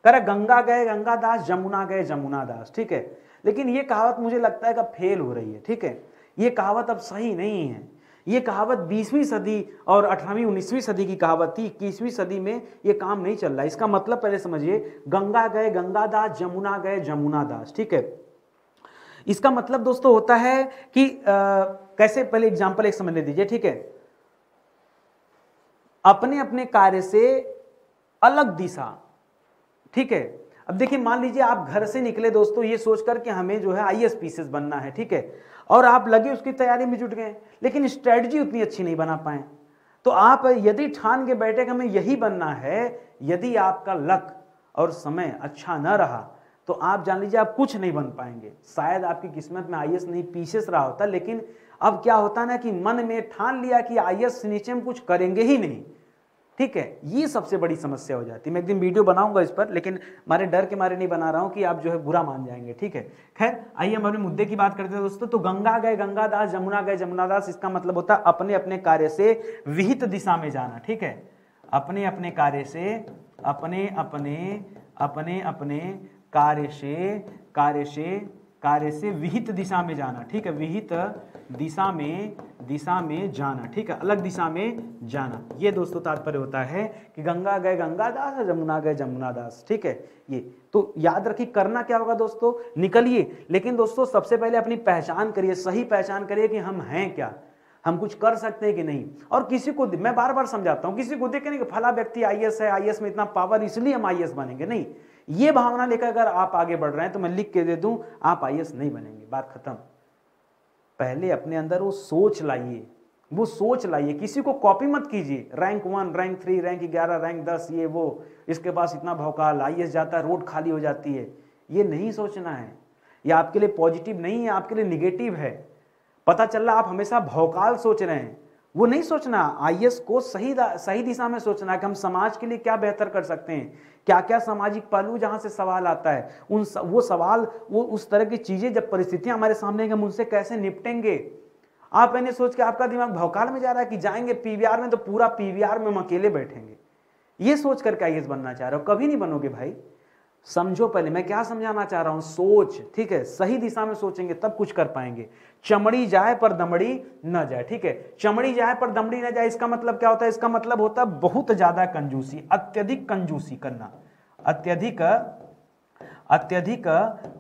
कह रहा गंगा गए गंगादास, जमुना गए जमुनादास, ठीक है। लेकिन ये कहावत मुझे लगता है कि फेल हो रही है, ठीक है। ये कहावत अब सही नहीं है। ये कहावत 20वीं सदी और 18वीं 19वीं सदी की कहावत थी। 21वीं सदी में ये काम नहीं चल रहा। इसका मतलब पहले समझिए, गंगा गए गंगादास, जमुना गए जमुनादास, ठीक है। इसका मतलब दोस्तों होता है कि कैसे, पहले एग्जांपल एक समझ ले दीजिए, ठीक है। अपने अपने कार्य से अलग दिशा, ठीक है। अब देखिए, मान लीजिए आप घर से निकले दोस्तों ये सोचकर कि हमें जो है IAS बनना है, ठीक है, और आप लगे उसकी तैयारी में जुट गए, लेकिन स्ट्रेटजी उतनी अच्छी नहीं बना पाए। तो आप यदि ठान के बैठे कि हमें यही बनना है, यदि आपका लक और समय अच्छा न रहा तो आप जान लीजिए आप कुछ नहीं बन पाएंगे। शायद आपकी किस्मत में IAS नहीं पीछे रहा होता, लेकिन अब क्या होता ना कि मन में ठान लिया कि IAS से नीचे हम कुछ करेंगे ही नहीं, ठीक है। ये सबसे बड़ी समस्या हो जाती है। मैं एक दिन वीडियो बनाऊंगा इस पर, लेकिन हमारे डर के मारे नहीं बना रहा हूं कि आप जो है बुरा मान जाएंगे, ठीक है। खैर आइए हम अपने मुद्दे की बात करते हैं दोस्तों। तो गंगा गए गंगादास, जमुना गए जमुनादास, इसका मतलब होता है अपने अपने कार्य से विहित दिशा में जाना, ठीक है। अपने अपने कार्य से, अपने अपने कार्य से विहित दिशा में जाना, ठीक है। विहित दिशा में जाना, ठीक है, अलग दिशा में जाना। ये दोस्तों तात्पर्य होता है कि गंगा गए गंगादास, जमुना गए जमुनादास, ठीक है। ये तो याद रखिए, करना क्या होगा दोस्तों, निकलिए, लेकिन दोस्तों सबसे पहले अपनी पहचान करिए, सही पहचान करिए कि हम हैं क्या, हम कुछ कर सकते हैं कि नहीं। और किसी को, मैं बार बार समझाता हूं, किसी को देख के नहीं कि फला व्यक्ति IAS है, IAS में इतना पावर इसलिए हम IAS बनेंगे, नहीं। ये भावना लेकर अगर आप आगे बढ़ रहे हैं तो मैं लिख के दे दूं, आप IAS नहीं बनेंगे, बात खत्म। पहले अपने अंदर वो सोच लाइए, किसी को कॉपी मत कीजिए। रैंक 1, रैंक 3, रैंक 11, रैंक 10, ये वो, इसके पास इतना भौकाल, IAS जाता है रोड खाली हो जाती है, ये नहीं सोचना है। ये आपके लिए पॉजिटिव नहीं है, आपके लिए निगेटिव है। पता चल रहा आप हमेशा भौकाल सोच रहे हैं, वो नहीं सोचना। IAS को सही दिशा में सोचना है कि हम समाज के लिए क्या बेहतर कर सकते हैं, क्या क्या सामाजिक पहलू जहां से सवाल आता है, वो सवाल, वो उस तरह की चीजें जब परिस्थितियां हमारे सामने हैं, हम उनसे कैसे निपटेंगे। आप मैंने सोच के आपका दिमाग भौकाल में जा रहा है कि जाएंगे PVR में तो पूरा PVR में हम अकेले बैठेंगे, ये सोच करके IAS बनना चाह रहे हो, कभी नहीं बनोगे भाई। समझो पहले मैं क्या समझाना चाह रहा हूं, सोच, ठीक है। सही दिशा में सोचेंगे तब कुछ कर पाएंगे। चमड़ी जाए पर दमड़ी न जाए, ठीक है। चमड़ी जाए पर दमड़ी न जाए, इसका मतलब क्या होता है, इसका मतलब होता है बहुत ज्यादा कंजूसी, अत्यधिक कंजूसी करना, अत्यधिक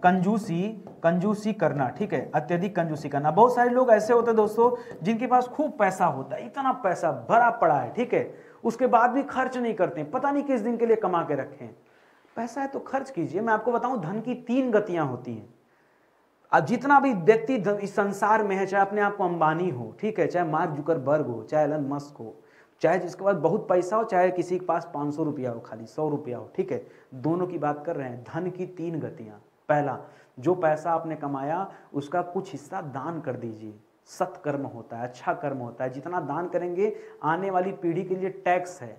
कंजूसी करना, ठीक है, अत्यधिक कंजूसी करना। बहुत सारे लोग ऐसे होते हैं दोस्तों जिनके पास खूब पैसा होता है, इतना पैसा भरा पड़ा है, ठीक है, उसके बाद भी खर्च नहीं करते, पता नहीं किस दिन के लिए कमा के रखे हैं। पैसा है तो खर्च कीजिए। मैं आपको बताऊं, धन की 3 गतियां होती हैं। अब जितना भी व्यक्ति इस संसार में है, चाहे अपने आप को अंबानी हो, ठीक है, चाहे मार्क जुकरबर्ग हो, चाहे एलन मस्क हो, चाहे जिसके पास बहुत पैसा हो, चाहे किसी के पास 500 रुपया हो, खाली 100 रुपया हो, ठीक है, दोनों की बात कर रहे हैं। धन की 3 गतियां, पहला जो पैसा आपने कमाया उसका कुछ हिस्सा दान कर दीजिए। सत्कर्म होता है, अच्छा कर्म होता है। जितना दान करेंगे आने वाली पीढ़ी के लिए टैक्स है,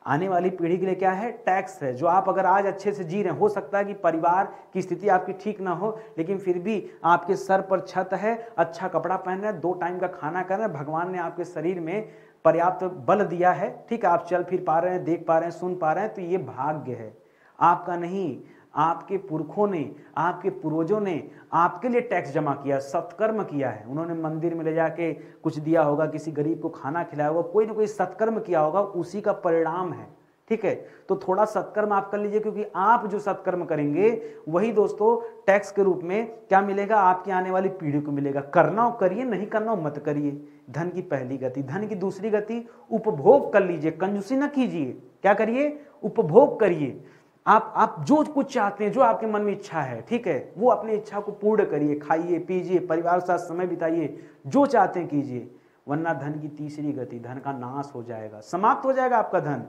आने वाली पीढ़ी के लिए क्या है, टैक्स है। जो आप अगर आज अच्छे से जी रहे हैं, हो सकता है कि परिवार की स्थिति आपकी ठीक ना हो, लेकिन फिर भी आपके सर पर छत है, अच्छा कपड़ा पहन रहे हैं, 2 टाइम का खाना कर रहे हैं, भगवान ने आपके शरीर में पर्याप्त बल दिया है, ठीक है, आप चल फिर पा रहे हैं, देख पा रहे हैं, सुन पा रहे हैं, तो ये भाग्य है आपका नहीं, आपके पुरखों ने, आपके पूर्वजों ने आपके लिए टैक्स जमा किया, सत्कर्म किया है। उन्होंने मंदिर में ले जाके कुछ दिया होगा, किसी गरीब को खाना खिलाया होगा, कोई ना कोई सत्कर्म किया होगा, उसी का परिणाम है, ठीक है। तो थोड़ा सत्कर्म आप कर लीजिए, क्योंकि आप जो सत्कर्म करेंगे वही दोस्तों टैक्स के रूप में क्या मिलेगा, आपकी आने वाली पीढ़ी को मिलेगा। करना हो करिए, नहीं करना हो मत करिए। धन की पहली गति। धन की दूसरी गति, उपभोग कर लीजिए, कंजूसी न कीजिए। क्या करिए, उपभोग करिए। आप जो कुछ चाहते हैं, जो आपके मन में इच्छा है, ठीक है, वो अपनी इच्छा को पूर्ण करिए, खाइए पीजिए, परिवार के साथ समय बिताइए, जो चाहते हैं कीजिए। वरना धन की तीसरी गति, धन का नाश हो जाएगा, समाप्त हो जाएगा आपका धन।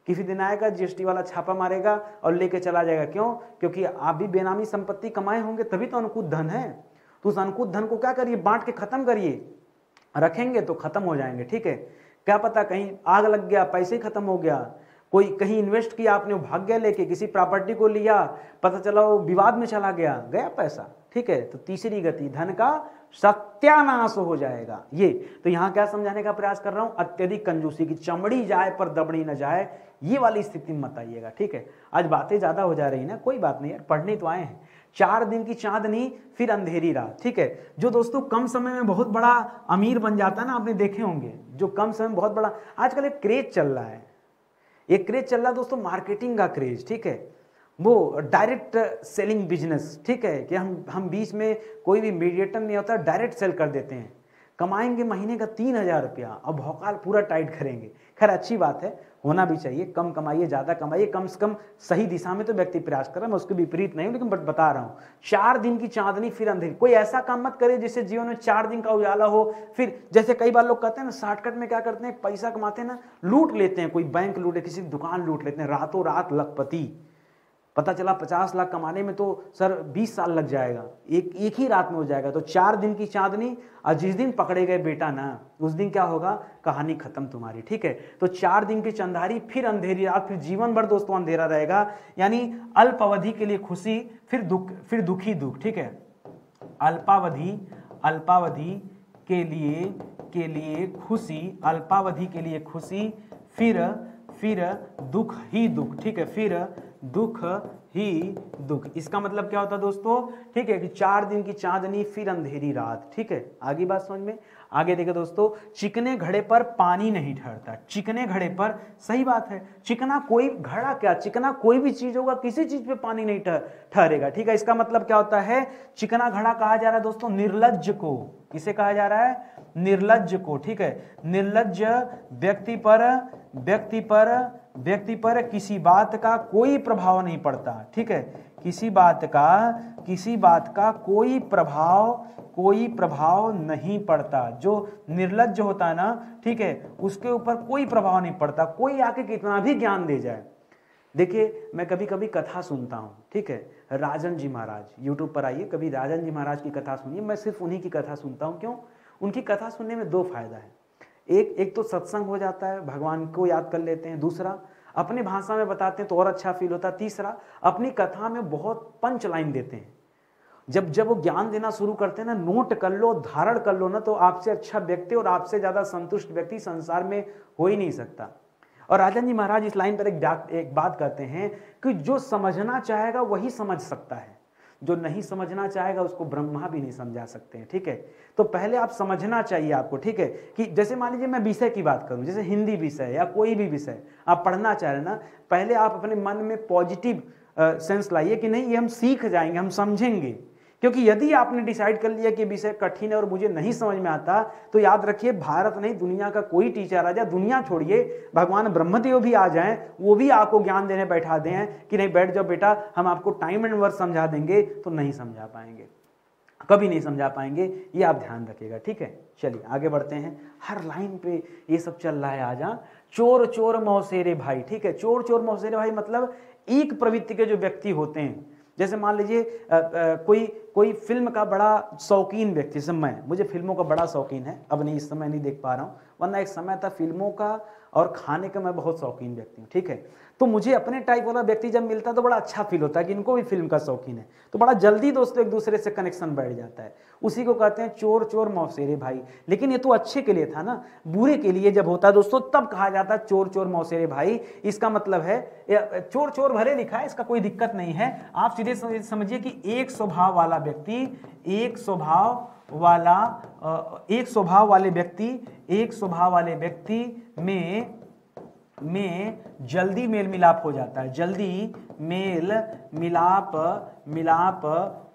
किसी दिन आएगा जीएसटी वाला छापा मारेगा और लेके चला जाएगा। क्यों? क्योंकि आप भी बेनामी संपत्ति कमाए होंगे, तभी तो अनुकूल धन है। तो उस अनुकूल धन को क्या करिए, बांट के खत्म करिए। रखेंगे तो खत्म हो जाएंगे, ठीक है। क्या पता कहीं आग लग गया, पैसे ही खत्म हो गया, कोई कहीं इन्वेस्ट किया आपने, भाग गया लेके, किसी प्रॉपर्टी को लिया, पता चला वो विवाद में चला गया, गया पैसा, ठीक है। तो तीसरी गति, धन का सत्यानाश हो जाएगा। ये तो यहां क्या समझाने का प्रयास कर रहा हूं, अत्यधिक कंजूसी की चमड़ी जाए पर दबड़ी न जाए, ये वाली स्थिति मत आइएगा, ठीक है। आज बातें ज्यादा हो जा रही ना, कोई बात नहीं यार, पढ़ने तो आए हैं। 4 दिन की चांदनी फिर अंधेरी रात, ठीक है। जो दोस्तों कम समय में बहुत बड़ा अमीर बन जाता है ना, आपने देखे होंगे, जो कम समय में बहुत बड़ा, आजकल एक क्रेज चल रहा है, एक क्रेज चल रहा है दोस्तों, मार्केटिंग का क्रेज, ठीक है। वो डायरेक्ट सेलिंग बिजनेस, ठीक है, कि हम बीच में कोई भी मीडिएटर नहीं होता, डायरेक्ट सेल कर देते हैं। कमाएंगे महीने का 3000 रुपया, अब भौकाल पूरा टाइट करेंगे। खैर अच्छी बात है, होना भी चाहिए, कम कमाइए ज्यादा कमाइए, कम से कम सही दिशा में तो व्यक्ति प्रयास कर रहा है, मैं उसके विपरीत नहीं हूं, लेकिन बता रहा हूं 4 दिन की चांदनी फिर अंधेरी। कोई ऐसा काम मत करे जिससे जीवन में 4 दिन का उजाला हो। फिर जैसे कई बार लोग कहते हैं ना, शॉर्टकट में क्या करते हैं, पैसा कमाते हैं ना, लूट लेते हैं, कोई बैंक लूटे, किसी दुकान लूट लेते हैं, रातों रात लखपति। पता चला 50 लाख कमाने में तो सर 20 साल लग जाएगा, एक ही रात में हो जाएगा। तो 4 दिन की चांदनी, और जिस दिन पकड़े गए बेटा ना, उस दिन क्या होगा, कहानी खत्म तुम्हारी, ठीक है। तो 4 दिन की चंदारी फिर अंधेरी रात, फिर जीवन भर दोस्तों अंधेरा रहेगा। यानी अल्प अवधि के लिए खुशी, फिर दुखी दुख, ठीक है। अल्पावधि के लिए खुशी, अल्पावधि के लिए खुशी, फिर दुख ही दुख, ठीक है, फिर दुख ही दुख। इसका मतलब क्या होता है दोस्तों, ठीक है, कि 4 दिन की चांदनी फिर अंधेरी रात, ठीक है। आगे बात समझ में, आगे देखिए दोस्तों, चिकने घड़े पर पानी नहीं ठहरता। चिकने घड़े पर, सही बात है, चिकना कोई घड़ा क्या, चिकना कोई भी चीज होगा, किसी चीज पे पानी नहीं ठहरेगा, ठीक है। इसका मतलब क्या होता है, चिकना घड़ा कहा जा रहा है दोस्तों निर्लज्ज को। किसे कहा जा रहा है, निर्लज्ज को, ठीक है। निर्लज्ज व्यक्ति पर किसी बात का कोई प्रभाव नहीं पड़ता, ठीक है। किसी बात का कोई प्रभाव नहीं पड़ता। जो निर्लज्ज होता है ना, ठीक है, उसके ऊपर कोई प्रभाव नहीं पड़ता, कोई आके कितना भी ज्ञान दे जाए। देखिए मैं कभी कभी कथा सुनता हूँ, ठीक है, राजन जी महाराज, यूट्यूब पर आइए, कभी राजन जी महाराज की कथा सुनिए। मैं सिर्फ उन्हीं की कथा सुनता हूँ। क्यों? उनकी कथा सुनने में 2 फायदा है। एक तो सत्संग हो जाता है, भगवान को याद कर लेते हैं। दूसरा, अपनी भाषा में बताते हैं तो और अच्छा फील होता है। तीसरा, अपनी कथा में बहुत पंच लाइन देते हैं। जब वो ज्ञान देना शुरू करते हैं ना, नोट कर लो, धारण कर लो ना, तो आपसे अच्छा व्यक्ति और आपसे ज्यादा संतुष्ट व्यक्ति संसार में हो ही नहीं सकता। और राजन जी महाराज इस लाइन पर एक बात कहते हैं कि जो समझना चाहेगा वही समझ सकता है, जो नहीं समझना चाहेगा उसको ब्रह्मा भी नहीं समझा सकते हैं, ठीक है। तो पहले आप समझना चाहिए आपको, ठीक है। कि जैसे मान लीजिए मैं विषय की बात करूं, जैसे हिंदी विषय या कोई भी विषय आप पढ़ना चाह रहे हैं ना, पहले आप अपने मन में पॉजिटिव सेंस लाइए कि नहीं, ये हम सीख जाएंगे, हम समझेंगे। क्योंकि यदि आपने डिसाइड कर लिया कि विषय कठिन है और मुझे नहीं समझ में आता, तो याद रखिए भारत नहीं, दुनिया का कोई टीचर आ जाए, दुनिया छोड़िए, भगवान ब्रह्मदेव भी आ जाएं, वो भी आपको ज्ञान देने बैठा दें कि नहीं बैठ जाओ बेटा, हम आपको टाइम एंड वर्क समझा देंगे, तो नहीं समझा पाएंगे, कभी नहीं समझा पाएंगे। ये आप ध्यान रखिएगा, ठीक है। चलिए आगे बढ़ते हैं। हर लाइन पे ये सब चल रहा है आज। चोर चोर मौसेरे भाई, ठीक है। चोर चोर मौसेरे भाई मतलब एक प्रवृत्ति के जो व्यक्ति होते हैं, जैसे मान लीजिए कोई कोई फिल्म का बड़ा शौकीन व्यक्ति, जैसे मुझे फिल्मों का बड़ा शौकीन है, अब नहीं, इस समय नहीं देख पा रहा हूँ, वरना एक समय था फिल्मों का और खाने का मैं बहुत शौकीन व्यक्ति हूँ, ठीक है। तो मुझे अपने टाइप वाला व्यक्ति जब मिलता है तो बड़ा अच्छा फील होता है कि इनको भी फिल्म का शौकीन है, तो बड़ा जल्दी दोस्तों एक दूसरे से कनेक्शन बैठ जाता है। उसी को कहते हैं चोर चोर मौसेरे भाई। लेकिन ये तो अच्छे के लिए था ना, बुरे के लिए जब होता है दोस्तों तब कहा जाता है चोर चोर मौसेरे भाई। इसका मतलब है चोर चोर भले लिखा है, इसका कोई दिक्कत नहीं है। आप सीधे समझिए कि एक स्वभाव वाला व्यक्ति, एक स्वभाव वाले व्यक्ति में जल्दी मेल मिलाप हो जाता है, जल्दी मेल मिलाप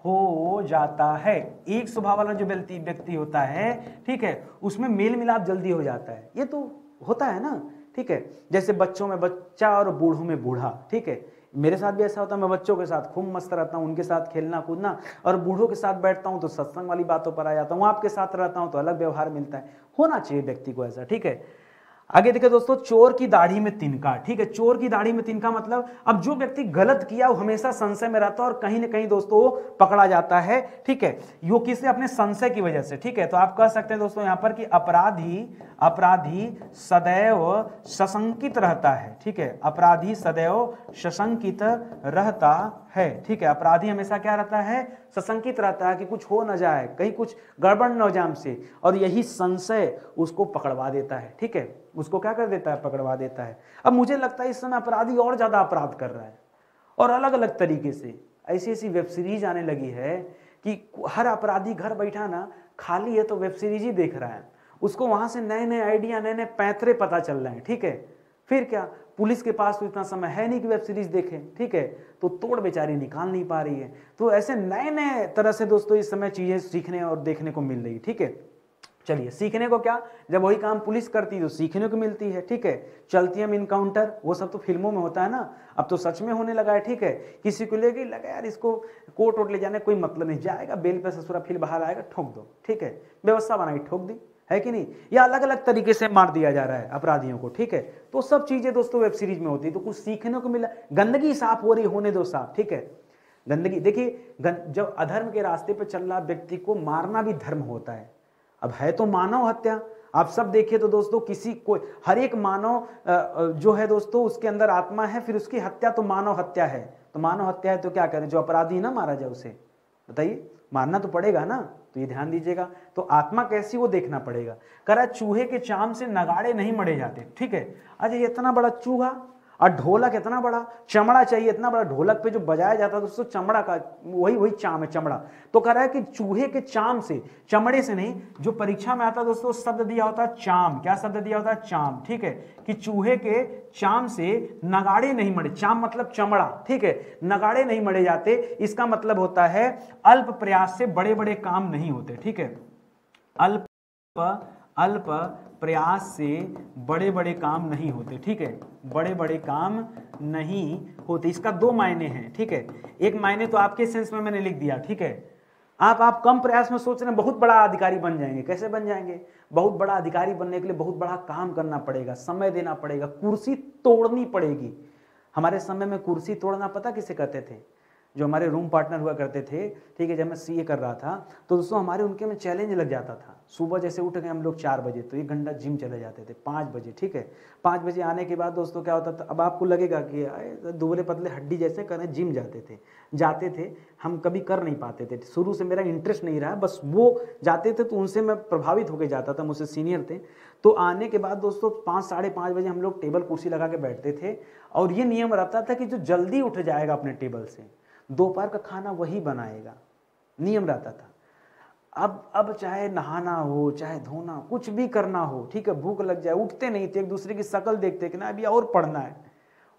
हो जाता है। एक स्वभाव वाला जो व्यक्ति होता है, ठीक है, उसमें मेल मिलाप जल्दी हो जाता है। ये तो होता है ना, ठीक है। जैसे बच्चों में बच्चा और बूढ़ों में बूढ़ा, ठीक है। मेरे साथ भी ऐसा होता है, मैं बच्चों के साथ खूब मस्त रहता हूँ, उनके साथ खेलना कूदना, और बूढ़ों के साथ बैठता हूँ तो सत्संग वाली बातों पर आ जाता हूँ, आपके साथ रहता हूँ तो अलग व्यवहार मिलता है। होना चाहिए व्यक्ति को ऐसा, ठीक है। आगे देखिए दोस्तों, चोर की दाढ़ी में तिनका, ठीक है। चोर की दाढ़ी में तिनका मतलब अब जो व्यक्ति गलत किया वो हमेशा संशय में रहता है और कहीं ना कहीं दोस्तों वो पकड़ा जाता है, ठीक है। यो किससे? अपने संशय की वजह से, ठीक है। तो आप कह सकते हैं दोस्तों यहाँ पर कि अपराधी सदैव सशंकित रहता है, ठीक है। अपराधी सदैव सशंकित रहता है, ठीक है। अपराधी हमेशा क्या रहता है? सशंकित रहता है कि कुछ हो न जाए, कहीं कुछ गड़बड़ न हो जाए हमसे, और यही संशय उसको पकड़वा देता है, ठीक है। उसको क्या कर देता है? पकड़वा देता है। अब मुझे लगता है इस समय अपराधी और ज्यादा अपराध कर रहा है और अलग अलग तरीके से ऐसी ऐसी वेब सीरीज आने लगी है कि हर अपराधी घर बैठा ना खाली है तो वेब सीरीज ही देख रहा है, उसको वहां से नए नए आइडिया, नए नए पैंतरे पता चल रहे हैं, ठीक है। फिर क्या, पुलिस के पास तो इतना समय है नहीं कि वेब सीरीज देखे, ठीक है, तो तोड़ बेचारी निकाल नहीं पा रही है। तो ऐसे नए नए तरह से दोस्तों इस समय चीजें सीखने और देखने को मिल रही, ठीक है। चलिए, सीखने को क्या, जब वही काम पुलिस करती है तो सीखने को मिलती है, ठीक है। चलती हम इनकाउंटर, वो सब तो फिल्मों में होता है ना, अब तो सच में होने लगा है, ठीक है। किसी को लेके लगा यार इसको कोर्ट वोट ले जाने कोई मतलब नहीं, जाएगा बेल पे ससुरा, फिर बाहर आएगा, ठोक दो, ठीक है। व्यवस्था बनाई, ठोक दी, है कि नहीं। या अलग अलग तरीके से मार दिया जा रहा है अपराधियों को, ठीक है। तो सब चीजें दोस्तों वेब सीरीज में होती है, तो कुछ सीखने को मिला। गंदगी साफ हो रही, होने दो साफ, ठीक है। गंदगी देखिए, जब अधर्म के रास्ते पर चल रहा व्यक्ति को मारना भी धर्म होता है। अब है तो मानव हत्या, आप सब देखिए तो दोस्तों किसी को, हर एक मानव जो है दोस्तों उसके अंदर आत्मा है, फिर उसकी हत्या तो मानव हत्या है। तो मानव हत्या है तो क्या करें, जो अपराधी ना मारा जाए उसे, बताइए, मारना तो पड़ेगा ना। तो ये ध्यान दीजिएगा, तो आत्मा कैसी वो देखना पड़ेगा। कह रहा चूहे के चाम से नगाड़े नहीं मढ़े जाते, ठीक है। अच्छा, ये इतना बड़ा चूहा और ढोलक इतना बड़ा, चमड़ा चाहिए इतना बड़ा, ढोलक पे जो बजाया जाता है दोस्तों चमड़ा का, वही चाम है, चमड़ा। तो कह रहा है कि चूहे के चाम से, चमड़े से नहीं। जो परीक्षा में आता है दोस्तों शब्द दिया होता है चाम, क्या शब्द दिया होता है? चाम, ठीक है। कि चूहे के चाम से नगाड़े नहीं मढ़े, चाम मतलब चमड़ा, ठीक है, नगाड़े नहीं मढ़े जाते। इसका मतलब होता है अल्प प्रयास से बड़े बड़े काम नहीं होते, ठीक है। अल्प प्रयास से बड़े बड़े काम नहीं होते, ठीक है। बड़े बड़े काम नहीं होते, इसका दो मायने हैं, ठीक है। एक मायने तो आपके सेंस में मैंने लिख दिया, ठीक है। आप कम प्रयास में सोच रहे हैं बहुत बड़ा अधिकारी बन जाएंगे, कैसे बन जाएंगे? बहुत बड़ा अधिकारी बनने के लिए बहुत बड़ा काम करना पड़ेगा, समय देना पड़ेगा, कुर्सी तोड़नी पड़ेगी। हमारे समय में कुर्सी तोड़ना पता किसे कहते थे? जो हमारे रूम पार्टनर हुआ करते थे, ठीक है। जब मैं सीए कर रहा था तो दोस्तों हमारे उनके में चैलेंज लग जाता था। सुबह जैसे उठ गए हम लोग 4 बजे, तो 1 घंटा जिम चले जाते थे 5 बजे, ठीक है। 5 बजे आने के बाद दोस्तों क्या होता था, अब आपको लगेगा कि दुबले पतले हड्डी जैसे करें, जिम जाते थे। हम कभी कर नहीं पाते थे, शुरू से मेरा इंटरेस्ट नहीं रहा, बस वो जाते थे तो उनसे मैं प्रभावित होकर जाता था, मुझसे सीनियर थे। तो आने के बाद दोस्तों 5 साढ़े 5 बजे हम लोग टेबल कुर्सी लगा के बैठते थे, और ये नियम रहता था कि जो जल्दी उठ जाएगा अपने टेबल से दोपहर का खाना वही बनाएगा, नियम रहता था। अब चाहे नहाना हो, चाहे धोना, कुछ भी करना हो, ठीक है, भूख लग जाए, उठते नहीं थे, एक दूसरे की शक्ल देखते कि ना अभी और पढ़ना है,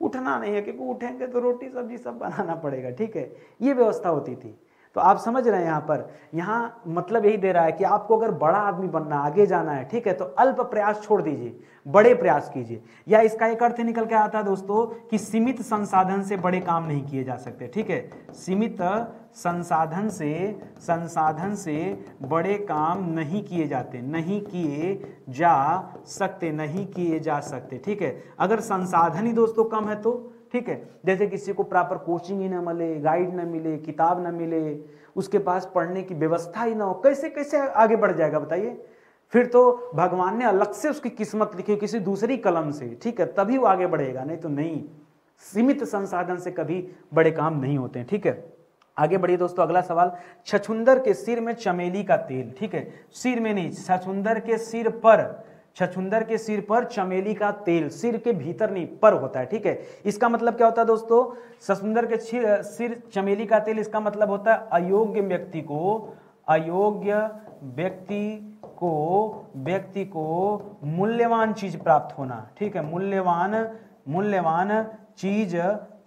उठना नहीं है, क्योंकि उठेंगे तो रोटी सब्जी सब बनाना पड़ेगा, ठीक है। ये व्यवस्था होती थी। तो आप समझ रहे हैं यहाँ पर, यहाँ मतलब यही दे रहा है कि आपको अगर बड़ा आदमी बनना, आगे जाना है, ठीक है, तो अल्प प्रयास छोड़ दीजिए, बड़े प्रयास कीजिए। या इसका एक अर्थ निकल के आता है दोस्तों कि सीमित संसाधन से बड़े काम नहीं किए जा सकते, ठीक है। सीमित संसाधन से बड़े काम नहीं किए जाते, नहीं किए जा सकते, ठीक है। अगर संसाधन ही दोस्तों कम है तो ठीक है। जैसे किसी को प्रॉपर कोचिंग ही ना मिले, गाइड ना मिले, किताब ना मिले, उसके पास पढ़ने की व्यवस्था ही ना हो, कैसे कैसे आगे बढ़ जाएगा बताइए। फिर तो भगवान ने अलग से उसकी किस्मत लिखी किसी दूसरी कलम से, ठीक है, तभी वो आगे बढ़ेगा, नहीं तो नहीं। सीमित संसाधन से कभी बड़े काम नहीं होते हैं, ठीक है। आगे बढ़िए दोस्तों, अगला सवाल, छछूंदर के सिर में चमेली का तेल, ठीक है, सिर में नहीं, छछूंदर के सिर पर, छछूंदर के सिर पर चमेली का तेल, सिर के भीतर नहीं पर होता है, ठीक है। इसका मतलब क्या होता है दोस्तों, छछूंदर के सिर चमेली का तेल, इसका मतलब होता है अयोग्य व्यक्ति को, अयोग्य व्यक्ति को मूल्यवान चीज प्राप्त होना, ठीक है, मूल्यवान चीज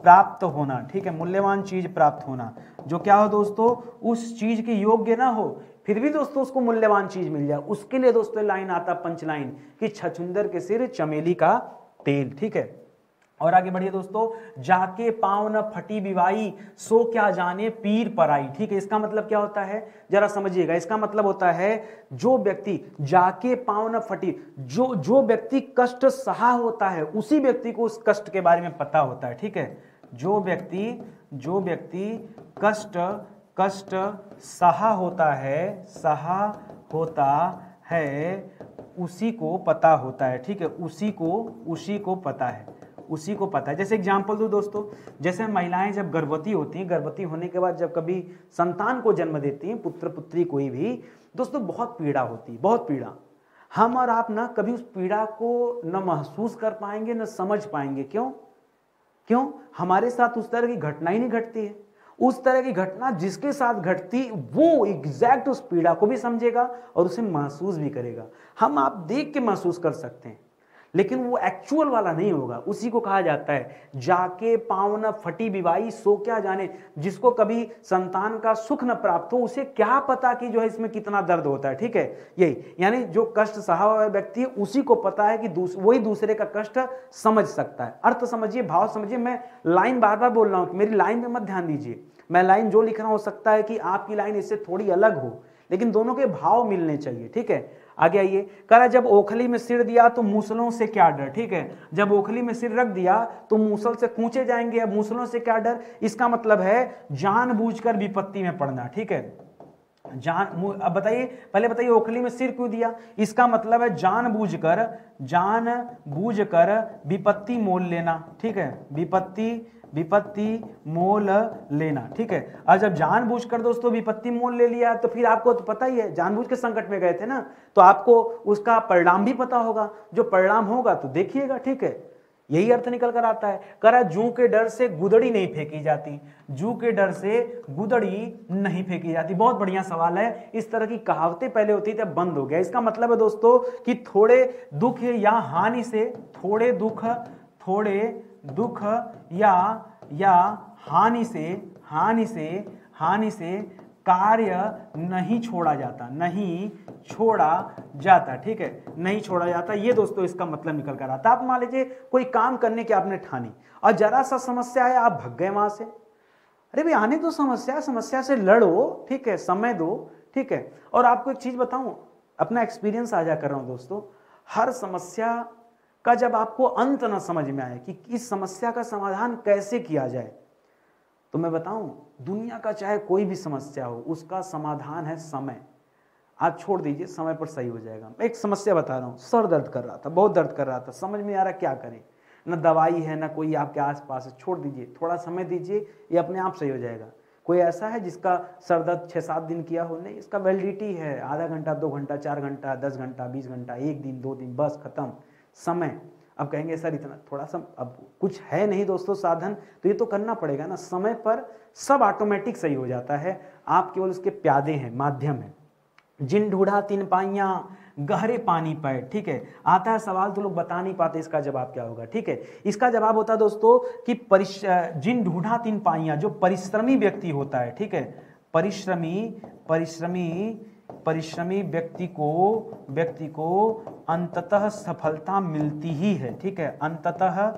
प्राप्त होना, ठीक है, मूल्यवान चीज प्राप्त होना, जो क्या हो दोस्तों, उस चीज के योग्य ना हो, फिर भी दोस्तों उसको मूल्यवान चीज मिल जाए, उसके लिए दोस्तों लाइन आता, पंच लाइन, कि छछूंदर के सिर चमेली का तेल, ठीक है। और आगे बढ़िए दोस्तों, जाके पाँव न फटी विवाई, सो क्या जाने पीर पराई, ठीक है। इसका मतलब क्या होता है, जरा समझिएगा। इसका मतलब होता है जो व्यक्ति जाके पाँव न फटी, जो व्यक्ति कष्ट सहा होता है, उसी व्यक्ति को उस कष्ट के बारे में पता होता है, ठीक है। जो व्यक्ति कष्ट सहा होता है, उसी को पता होता है, ठीक है, उसी को पता है। जैसे एग्जांपल दो दोस्तों, जैसे महिलाएं जब गर्भवती होती हैं, गर्भवती होने के बाद जब कभी संतान को जन्म देती हैं, पुत्र पुत्री कोई भी, दोस्तों बहुत पीड़ा होती है, बहुत पीड़ा। हम और आप ना कभी उस पीड़ा को न महसूस कर पाएंगे न समझ पाएंगे। क्यों? हमारे साथ उस तरह की घटना ही नहीं घटती है। उस तरह की घटना जिसके साथ घटती, वो एग्जैक्ट उस पीड़ा को भी समझेगा और उसे महसूस भी करेगा। हम आप देख के महसूस कर सकते हैं, लेकिन वो एक्चुअल वाला नहीं होगा। उसी को कहा जाता है जाके पाँव न फटी विवाई, सो क्या जाने। जिसको कभी संतान का सुख न प्राप्त हो, उसे क्या पता कि जो है इसमें कितना दर्द होता है, ठीक है। यही यानी जो कष्ट सहा हुआ व्यक्ति है, उसी को पता है कि वही दूसरे का कष्ट समझ सकता है। अर्थ समझिए, भाव समझिए। मैं लाइन बार बार बोल रहा हूं, मेरी लाइन में मत ध्यान दीजिए। मैं लाइन जो लिख रहा हूं, हो सकता है कि आपकी लाइन इससे थोड़ी अलग हो, लेकिन दोनों के भाव मिलने चाहिए, ठीक है। आगे आइए, करा जब ओखली में सिर दिया तो मूसलों से क्या डर, ठीक है। जब ओखली में सिर रख दिया तो मूसल से कूचे जाएंगे, अब मूसलों से क्या डर। इसका मतलब है जानबूझकर विपत्ति में पड़ना, ठीक है। अब बताइए, पहले बताइए ओखली में सिर क्यों दिया। इसका मतलब है जानबूझकर विपत्ति मोल लेना, ठीक है, विपत्ति मोल लेना, ठीक है। और जब जानबूझकर दोस्तों विपत्ति मोल ले लिया, तो फिर आपको तो पता ही है, जानबूझ के संकट में गए थे ना, तो आपको उसका परिणाम भी पता होगा। जो परिणाम होगा तो देखिएगा, ठीक है। यही अर्थ निकल कर आता है। करा जू के डर से गुदड़ी नहीं फेंकी जाती, जू के डर से गुदड़ी नहीं फेंकी जाती। बहुत बढ़िया सवाल है। इस तरह की कहावतें पहले होती थी, बंद हो गया। इसका मतलब है दोस्तों कि थोड़े दुख या हानि से, थोड़े दुख या हानि से कार्य नहीं छोड़ा जाता, ठीक है, नहीं छोड़ा जाता। ये दोस्तों इसका मतलब निकल कर आता। आप मान लीजिए कोई काम करने की आपने ठानी और जरा सा समस्या है, आप भग गए वहां से। अरे भाई आने दो समस्या से लड़ो, ठीक है, समय दो, ठीक है। और आपको एक चीज बताऊं, अपना एक्सपीरियंस साझा कर रहा हूं दोस्तों। हर समस्या का जब आपको अंत ना समझ में आए कि इस समस्या का समाधान कैसे किया जाए, तो मैं बताऊं, दुनिया का चाहे कोई भी समस्या हो, उसका समाधान है समय। आप छोड़ दीजिए, समय पर सही हो जाएगा। मैं एक समस्या बता रहा हूं, सर दर्द कर रहा था, बहुत दर्द कर रहा था, समझ में आ रहा क्या करें, ना दवाई है ना कोई आपके आसपास है। छोड़ दीजिए, थोड़ा समय दीजिए, ये अपने आप सही हो जाएगा। कोई ऐसा है जिसका सर दर्द 6-7 दिन किया हो? नहीं, इसका वैलिडिटी है, आधा घंटा, 2 घंटा, 4 घंटा, 10 घंटा, 20 घंटा, 1 दिन, 2 दिन, बस खत्म समय। अब कहेंगे सर इतना थोड़ा सा, अब कुछ है नहीं दोस्तों साधन, तो ये तो करना पड़ेगा ना। समय पर सब ऑटोमेटिक सही हो जाता है, आप केवल उसके प्यादे हैं, माध्यम है। जिन ढूढ़ा 3 पाइयाँ गहरे पानी पर, ठीक है। आता है सवाल तो लोग बता नहीं पाते इसका जवाब क्या होगा, ठीक है। इसका जवाब होता है दोस्तों कि जिन ढूढ़ा 3 पाइयाँ, जो परिश्रमी व्यक्ति होता है, ठीक है, परिश्रमी व्यक्ति को अंततः सफलता मिलती ही है, ठीक है। अंततः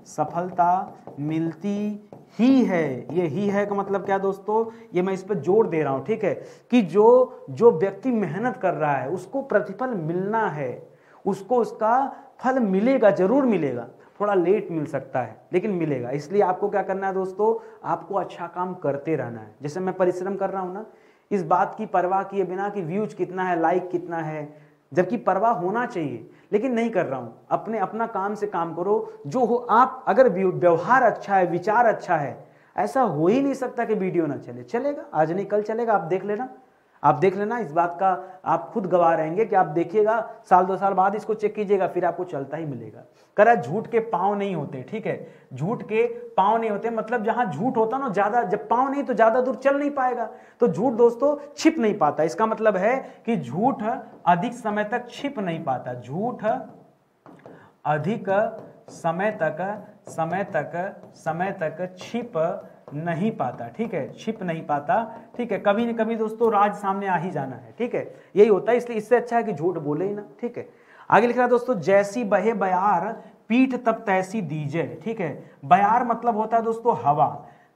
सफलता मिलती ही है। ये ही है का मतलब क्या दोस्तों, ये मैं इस पर जोर दे रहा हूं, ठीक है, कि जो व्यक्ति मेहनत कर रहा है उसको प्रतिफल मिलना है, उसको उसका फल मिलेगा, जरूर मिलेगा। थोड़ा लेट मिल सकता है लेकिन मिलेगा। इसलिए आपको क्या करना है दोस्तों, आपको अच्छा काम करते रहना है। जैसे मैं परिश्रम कर रहा हूँ ना, इस बात की परवाह किए बिना कि व्यूज कितना है, लाइक कितना है, जबकि परवाह होना चाहिए, लेकिन नहीं कर रहा हूं। अपना काम से काम करो जो हो। आप अगर व्यवहार अच्छा है, विचार अच्छा है, ऐसा हो ही नहीं सकता कि वीडियो ना चले। चलेगा, आज नहीं कल चलेगा। आप देख लेना, आप देख लेना, इस बात का आप खुद गवाह रहेंगे कि आप देखिएगा, साल 2 साल बाद इसको चेक कीजिएगा, फिर आपको चलता ही मिलेगा। कह रहा झूठ के पांव नहीं होते, ठीक है, झूठ के पांव नहीं होते, मतलब जहां झूठ होता ना, ज्यादा जब पांव नहीं तो ज्यादा दूर चल नहीं पाएगा। तो झूठ दोस्तों छिप नहीं पाता। इसका मतलब है कि झूठ अधिक समय तक छिप नहीं पाता। झूठ अधिक समय तक छिप नहीं पाता, ठीक है, छिप नहीं पाता, ठीक है। कभी न कभी दोस्तों राज सामने आ ही जाना है, ठीक है, यही होता है। इसलिए इससे अच्छा है कि झूठ बोले ही ना, ठीक है। आगे लिख रहा है दोस्तों, जैसी बहे बयार पीठ तब तैसी दीजे, ठीक है। बयार मतलब होता है दोस्तों हवा।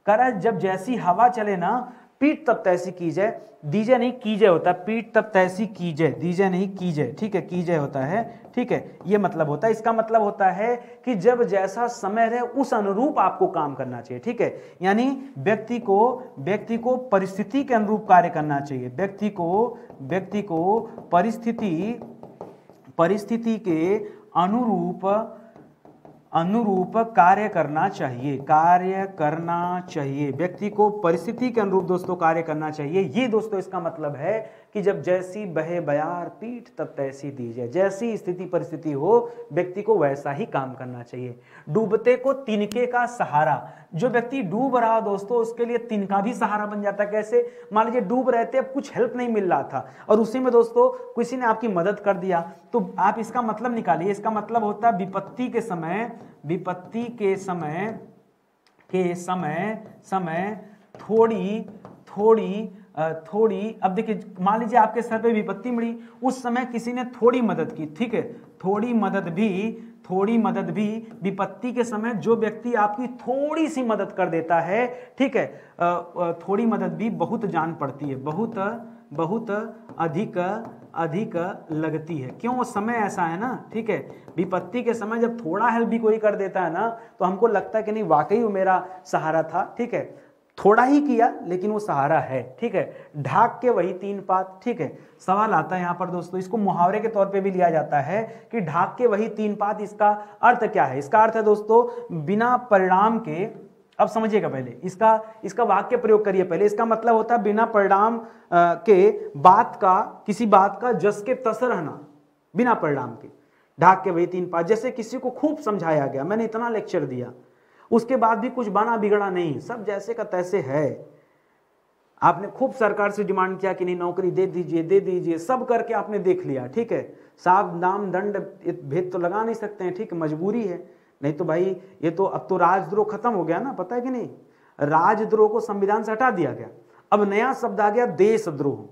कह रहा है जब जैसी हवा चले ना, पीठ तब तैसी कीजिए, दीजे नहीं कीजे होता, पीठ तब तैसी कीजे, दीजे नहीं कीजे, ठीक है, कीजे होता है, ठीक है, ये मतलब होता है। इसका मतलब होता है कि जब जैसा समय रहे उस अनुरूप आपको काम करना चाहिए, ठीक है। यानी व्यक्ति को परिस्थिति के अनुरूप कार्य करना चाहिए। व्यक्ति को परिस्थिति के अनुरूप कार्य करना चाहिए। व्यक्ति को परिस्थिति के अनुरूप दोस्तों कार्य करना चाहिए। ये दोस्तों इसका मतलब है कि जब जैसी बहे बयार पीठ तब तैसी दीजिए। जैसी स्थिति परिस्थिति हो, व्यक्ति को वैसा ही काम करना चाहिए। डूबते को तिनके का सहारा। जो व्यक्ति डूब रहा दोस्तों, उसके लिए तिनका भी सहारा बन जाता है। कैसे? मान लीजिए डूब रहे थे, अब कुछ हेल्प नहीं मिल रहा था और उसी में दोस्तों किसी ने आपकी मदद कर दिया, तो आप इसका मतलब निकालिए। इसका मतलब होता है विपत्ति के समय थोड़ी। अब देखिए, मान लीजिए आपके सर पे विपत्ति मिली, उस समय किसी ने थोड़ी मदद की, ठीक है, थोड़ी मदद भी विपत्ति के समय जो व्यक्ति आपकी थोड़ी सी मदद कर देता है, ठीक है, थोड़ी मदद भी बहुत जान पड़ती है, बहुत अधिक लगती है। क्यों? समय ऐसा है ना, ठीक है, विपत्ति के समय जब थोड़ा हेल्प भी कोई कर देता है ना, तो हमको लगता है कि नहीं वाकई वो मेरा सहारा था, ठीक है, थोड़ा ही किया लेकिन वो सहारा है, ठीक है। ढाक के वही 3 पात, ठीक है। सवाल आता है यहाँ पर दोस्तों, इसको मुहावरे के तौर पे भी लिया जाता है कि ढाक के वही 3 पात। इसका अर्थ क्या है? इसका अर्थ है दोस्तों बिना परिणाम के, अब समझिएगा पहले इसका वाक्य प्रयोग करिए पहले। इसका मतलब होता है बिना परिणाम के किसी बात का जस के तस रहना, बिना परिणाम के। ढाक के वही 3 पात। जैसे किसी को खूब समझाया गया, मैंने इतना लेक्चर दिया, उसके बाद भी कुछ बना बिगड़ा नहीं, सब जैसे का तैसे है। आपने खूब सरकार से डिमांड किया कि नहीं नौकरी दे दीजिए, सब करके आपने देख लिया, ठीक है, साफ नाम दंड भेद तो लगा नहीं सकते हैं, ठीक है, मजबूरी है। नहीं तो भाई ये तो अब तो राजद्रोह खत्म हो गया ना, पता है कि नहीं, राजद्रोह को संविधान से हटा दिया गया। अब नया शब्द आ गया देशद्रोह।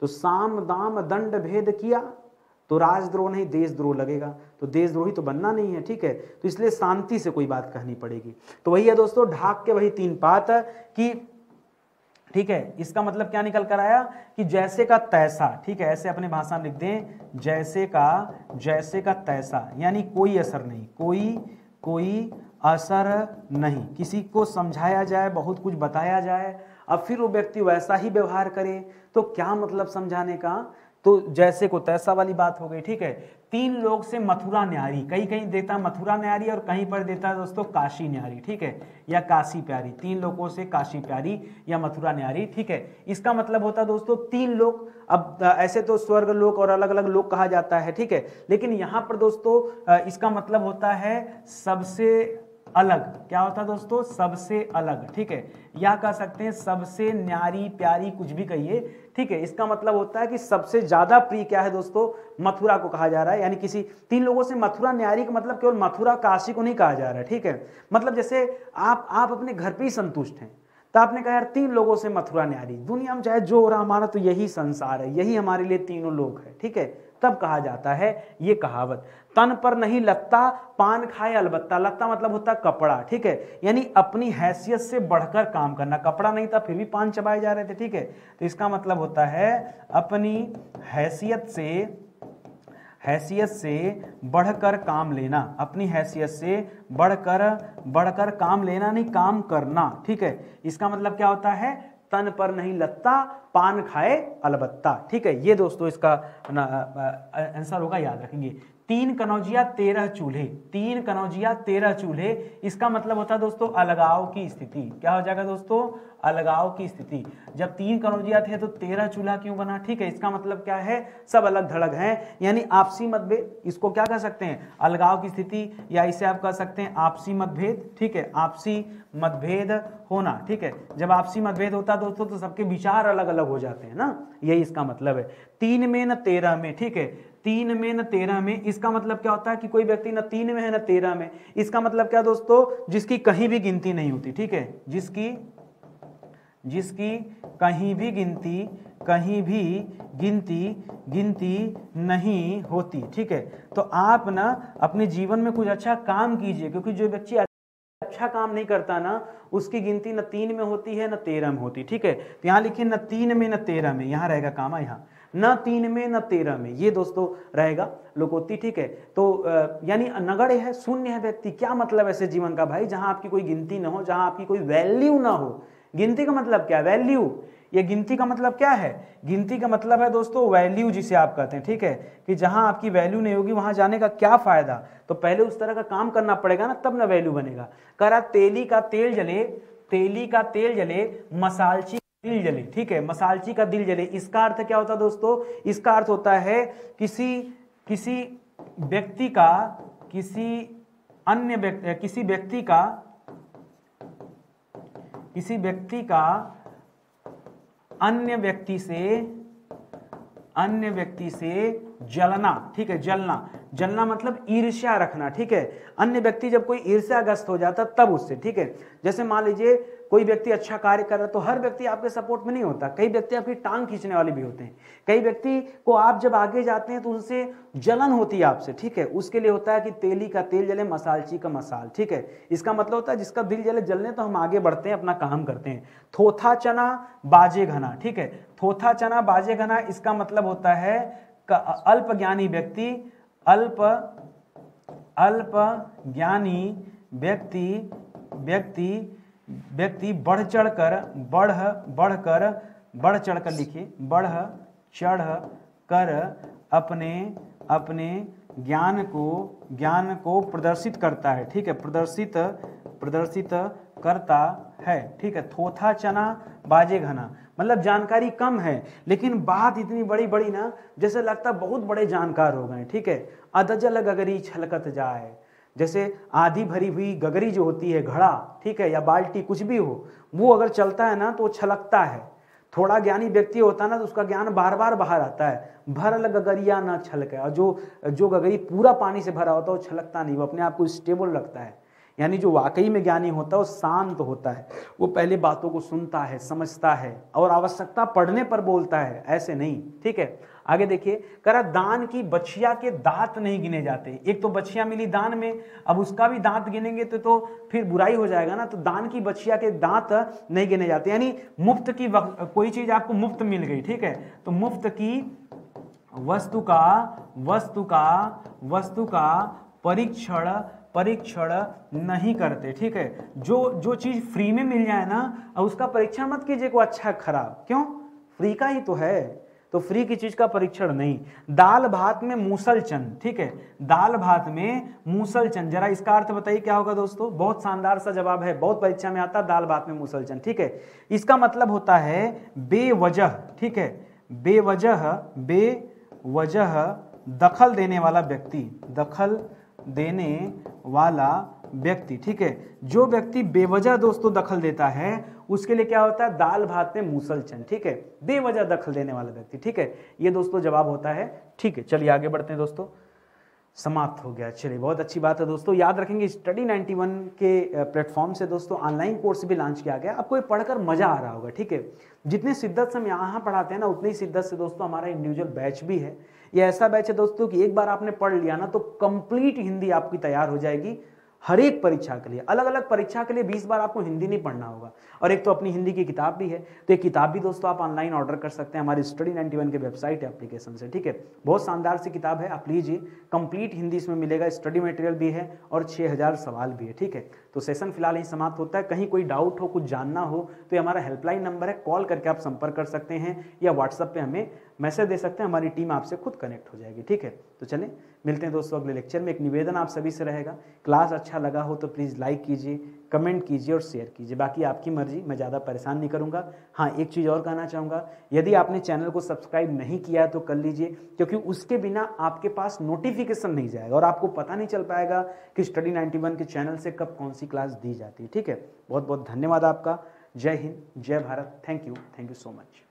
तो साम दाम दंड भेद किया तो राजद्रोह नहीं देशद्रोह लगेगा, तो देशद्रोही तो बनना नहीं है, ठीक है। तो इसलिए शांति से कोई बात कहनी पड़ेगी। तो वही है दोस्तों ढाक के वही 3 पात कि, ठीक है, इसका मतलब क्या निकल कर आया कि जैसे का तैसा, ठीक है, ऐसे अपने भाषा में लिख दें, जैसे का तैसा, यानी कोई असर नहीं, कोई असर नहीं। किसी को समझाया जाए, बहुत कुछ बताया जाए, अब फिर वो व्यक्ति वैसा ही व्यवहार करे, तो क्या मतलब समझाने का? तो जैसे को तैसा वाली बात हो गई, ठीक है। 3 लोग से मथुरा न्यारी, कहीं देता मथुरा न्यारी और कहीं पर देता है दोस्तों काशी न्यारी, ठीक है, या काशी प्यारी। 3 लोगों से काशी प्यारी या मथुरा न्यारी, ठीक है। इसका मतलब होता है दोस्तों 3 लोग। अब ऐसे तो स्वर्ग लोक और अलग अलग लोक कहा जाता है, ठीक है, लेकिन यहाँ पर दोस्तों इसका मतलब होता है सबसे अलग। क्या होता है दोस्तों? सबसे अलग, ठीक है, या कह सकते हैं सबसे न्यारी प्यारी, कुछ भी कहिए, ठीक है। इसका मतलब होता है कि सबसे ज्यादा प्रिय क्या है दोस्तों? मथुरा को कहा जा रहा है। यानी किसी 3 लोगों से मथुरा न्यारी का मतलब केवल मथुरा काशी को नहीं कहा जा रहा है, ठीक है। मतलब जैसे आप अपने घर पे ही संतुष्ट हैं, तो आपने कहा यार 3 लोगों से मथुरा न्यारी, दुनिया में चाहे जो हो रहा हमारा तो यही संसार है, यही हमारे लिए तीनों लोग है, ठीक है, तब कहा जाता है ये कहावत। तन पर नहीं लत्ता, पान खाए अलबत्ता। लत्ता मतलब होता है कपड़ा, ठीक है, यानी अपनी हैसियत से बढ़कर काम करना। कपड़ा नहीं था फिर भी पान चबाए जा रहे थे, ठीक है। तो इसका मतलब होता है अपनी हैसियत हैसियत से बढ़कर काम लेना, अपनी हैसियत से बढ़कर काम लेना, नहीं काम करना, ठीक है। इसका मतलब क्या होता है, तन पर नहीं लत्ता, पान खाए अलबत्ता, ठीक है। ये दोस्तों इसका आंसर होगा, याद रखेंगे। 3 कनौजिया 13 चूल्हे, 3 कनौजिया 13 चूल्हे, इसका मतलब होता है दोस्तों अलगाव की स्थिति। क्या हो जाएगा दोस्तों, अलगाव की स्थिति। जब 3 कनौजिया थे तो 13 चूल्हा क्यों बना, ठीक है। इसका मतलब क्या है, सब अलग थलग हैं, यानी आपसी मतभेद, इसको क्या कह सकते हैं, अलगाव की स्थिति, या इसे आप कह सकते हैं आपसी मतभेद, ठीक है, आपसी मतभेद होना, ठीक है। जब आपसी मतभेद होता है दोस्तों तो सबके विचार अलग अलग हो जाते हैं ना, यही इसका मतलब है। 3 में न 13 में, ठीक है, 3 में न 13 में, इसका मतलब क्या होता है कि कोई व्यक्ति न 3 में है न 13 में। इसका मतलब क्या दोस्तों, जिसकी कहीं भी गिनती नहीं होती, ठीक है, जिसकी कहीं भी गिनती नहीं होती, ठीक है। तो आप ना अपने जीवन में कुछ अच्छा काम कीजिए, क्योंकि जो व्यक्ति अच्छा काम नहीं करता ना, उसकी गिनती न 3 में होती है न 13 में होती, ठीक है। तो यहाँ लिखिए न 3 में न 13 में, यहाँ रहेगा कामा, यहाँ न 3 में न 13 में, ये दोस्तों रहेगा लोकोक्ति, ठीक है। तो यानी नगण्य है, शून्य है व्यक्ति। क्या मतलब ऐसे जीवन का भाई, जहां आपकी कोई गिनती ना हो, जहां आपकी कोई वैल्यू ना हो। गिनती का मतलब क्या, वैल्यू। ये गिनती का मतलब क्या है, गिनती का मतलब है दोस्तों वैल्यू, जिसे आप कहते हैं, ठीक है, कि जहां आपकी वैल्यू नहीं होगी वहां जाने का क्या फायदा। तो पहले उस तरह का काम करना पड़ेगा ना, तब ना वैल्यू बनेगा। करा तेली का तेल जले मसालची दिल जले, ठीक है, मसालची का दिल जले। इसका अर्थ क्या होता है दोस्तों, इसका अर्थ होता है किसी व्यक्ति का अन्य व्यक्ति से जलना, ठीक है, जलना मतलब ईर्ष्या रखना, ठीक है। अन्य व्यक्ति जब कोई ईर्ष्याग्रस्त हो जाता तब उससे, ठीक है। जैसे मान लीजिए कोई व्यक्ति अच्छा कार्य कर रहा है तो हर व्यक्ति आपके सपोर्ट में नहीं होता, कई व्यक्ति आपकी टांग खींचने वाले भी होते हैं। कई व्यक्ति को आप जब आगे जाते हैं तो उनसे जलन होती है आपसे, ठीक है। उसके लिए होता है कि तेली का तेल जले मसालची का मसाल, ठीक है। इसका मतलब होता है जिसका दिल जले, जलने तो हम आगे बढ़ते हैं, अपना काम करते हैं। थोथा चना बाजे घना, ठीक है, थोथा चना बाजे घना, इसका मतलब होता है अल्प ज्ञानी व्यक्ति बढ़ चढ़कर लिखिए, बढ़ चढ़ कर अपने ज्ञान को प्रदर्शित करता है, ठीक है, प्रदर्शित करता है, ठीक है। थोथा चना बाजे घना मतलब जानकारी कम है, लेकिन बात इतनी बड़ी ना, जैसे लगता बहुत बड़े जानकार हो गए, ठीक है। अधजल गगरी छलकत जाए, जैसे आधी भरी हुई गगरी जो होती है, घड़ा, ठीक है, या बाल्टी, कुछ भी हो, वो अगर चलता है ना तो वो छलकता है। थोड़ा ज्ञानी व्यक्ति होता है ना तो उसका ज्ञान बार बार बाहर आता है। भरल गगरिया ना छलके, और जो गगरी पूरा पानी से भरा होता है वो छलकता नहीं, वो अपने आप को स्टेबल रखता है। यानी जो वाकई में ज्ञानी होता है वो शांत होता है, वो पहले बातों को सुनता है, समझता है और आवश्यकता पड़ने पर बोलता है, ऐसे नहीं, ठीक है। आगे देखिए, करा दान की बछिया के दांत नहीं गिने जाते। एक तो बछिया मिली दान में, अब उसका भी दांत गिनेंगे तो फिर बुराई हो जाएगा ना। तो दान की बछिया के दांत नहीं गिने जाते, यानी मुफ्त की कोई चीज आपको मुफ्त मिल गई, ठीक है, तो मुफ्त की वस्तु का परीक्षण नहीं करते, ठीक है। जो चीज फ्री में मिल जाए ना, और उसका परीक्षण मत कीजिए को अच्छा खराब, क्यों, फ्री का ही तो है, तो फ्री की चीज का परीक्षण नहीं। दाल भात में मूसल चंद, ठीक है, दाल भात में मूसल चंद, जरा इसका अर्थ बताइए क्या होगा दोस्तों। बहुत शानदार सा जवाब है, बहुत परीक्षा में आता है, दाल भात में मूसल चंद, ठीक है। इसका मतलब होता है बेवजह, ठीक है, बेवजह दखल देने वाला व्यक्ति, ठीक है। जो व्यक्ति बेवजह दोस्तों दखल देता है उसके लिए क्या होता है, दाल भात में मूसल चंद, ठीक है, बेवजह दखल देने वाला व्यक्ति, ठीक है। ये दोस्तों जवाब होता है, ठीक है। चलिए आगे बढ़ते हैं दोस्तों, समाप्त हो गया। चलिए बहुत अच्छी बात है दोस्तों, याद रखेंगे स्टडी 91 के प्लेटफॉर्म से दोस्तों ऑनलाइन कोर्स भी लॉन्च किया गया, आपको ये पढ़कर मजा आ रहा होगा, ठीक है। जितनी शिद्दत से हम यहाँ पढ़ाते हैं ना, उतनी शिद्दत से दोस्तों हमारा इंडिविजुअल बैच भी है। ये ऐसा बैच है दोस्तों कि एक बार आपने पढ़ लिया ना तो कंप्लीट हिंदी आपकी तैयार हो जाएगी, हर एक परीक्षा के लिए, अलग अलग परीक्षा के लिए 20 बार आपको हिंदी नहीं पढ़ना होगा। और एक तो अपनी हिंदी की किताब भी है, तो एक किताब भी दोस्तों आप ऑनलाइन ऑर्डर कर सकते हैं हमारी स्टडी 91 के वेबसाइट एप्लीकेशन से, ठीक है। बहुत शानदार सी किताब है, आप लीजिए, कंप्लीट हिंदी इसमें मिलेगा, स्टडी मटेरियल भी है और 6000 सवाल भी है, ठीक है। तो सेशन फिलहाल यही समाप्त होता है। कहीं कोई डाउट हो, कुछ जानना हो तो ये हमारा हेल्पलाइन नंबर है, कॉल करके आप संपर्क कर सकते हैं या व्हाट्सएप पे हमें मैसेज दे सकते हैं, हमारी टीम आपसे खुद कनेक्ट हो जाएगी, ठीक है। तो चलें मिलते हैं दोस्तों अगले लेक्चर में। एक निवेदन आप सभी से रहेगा, क्लास अच्छा लगा हो तो प्लीज़ लाइक कीजिए, कमेंट कीजिए और शेयर कीजिए, बाकी आपकी मर्जी, मैं ज़्यादा परेशान नहीं करूँगा। हाँ, एक चीज़ और कहना चाहूँगा, यदि आपने चैनल को सब्सक्राइब नहीं किया है तो कर लीजिए, क्योंकि उसके बिना आपके पास नोटिफिकेशन नहीं जाएगा और आपको पता नहीं चल पाएगा कि स्टडी 91 के चैनल से कब कौन सी क्लास दी जाती है, ठीक है। बहुत बहुत धन्यवाद आपका। जय हिंद, जय Bharat, thank you so much.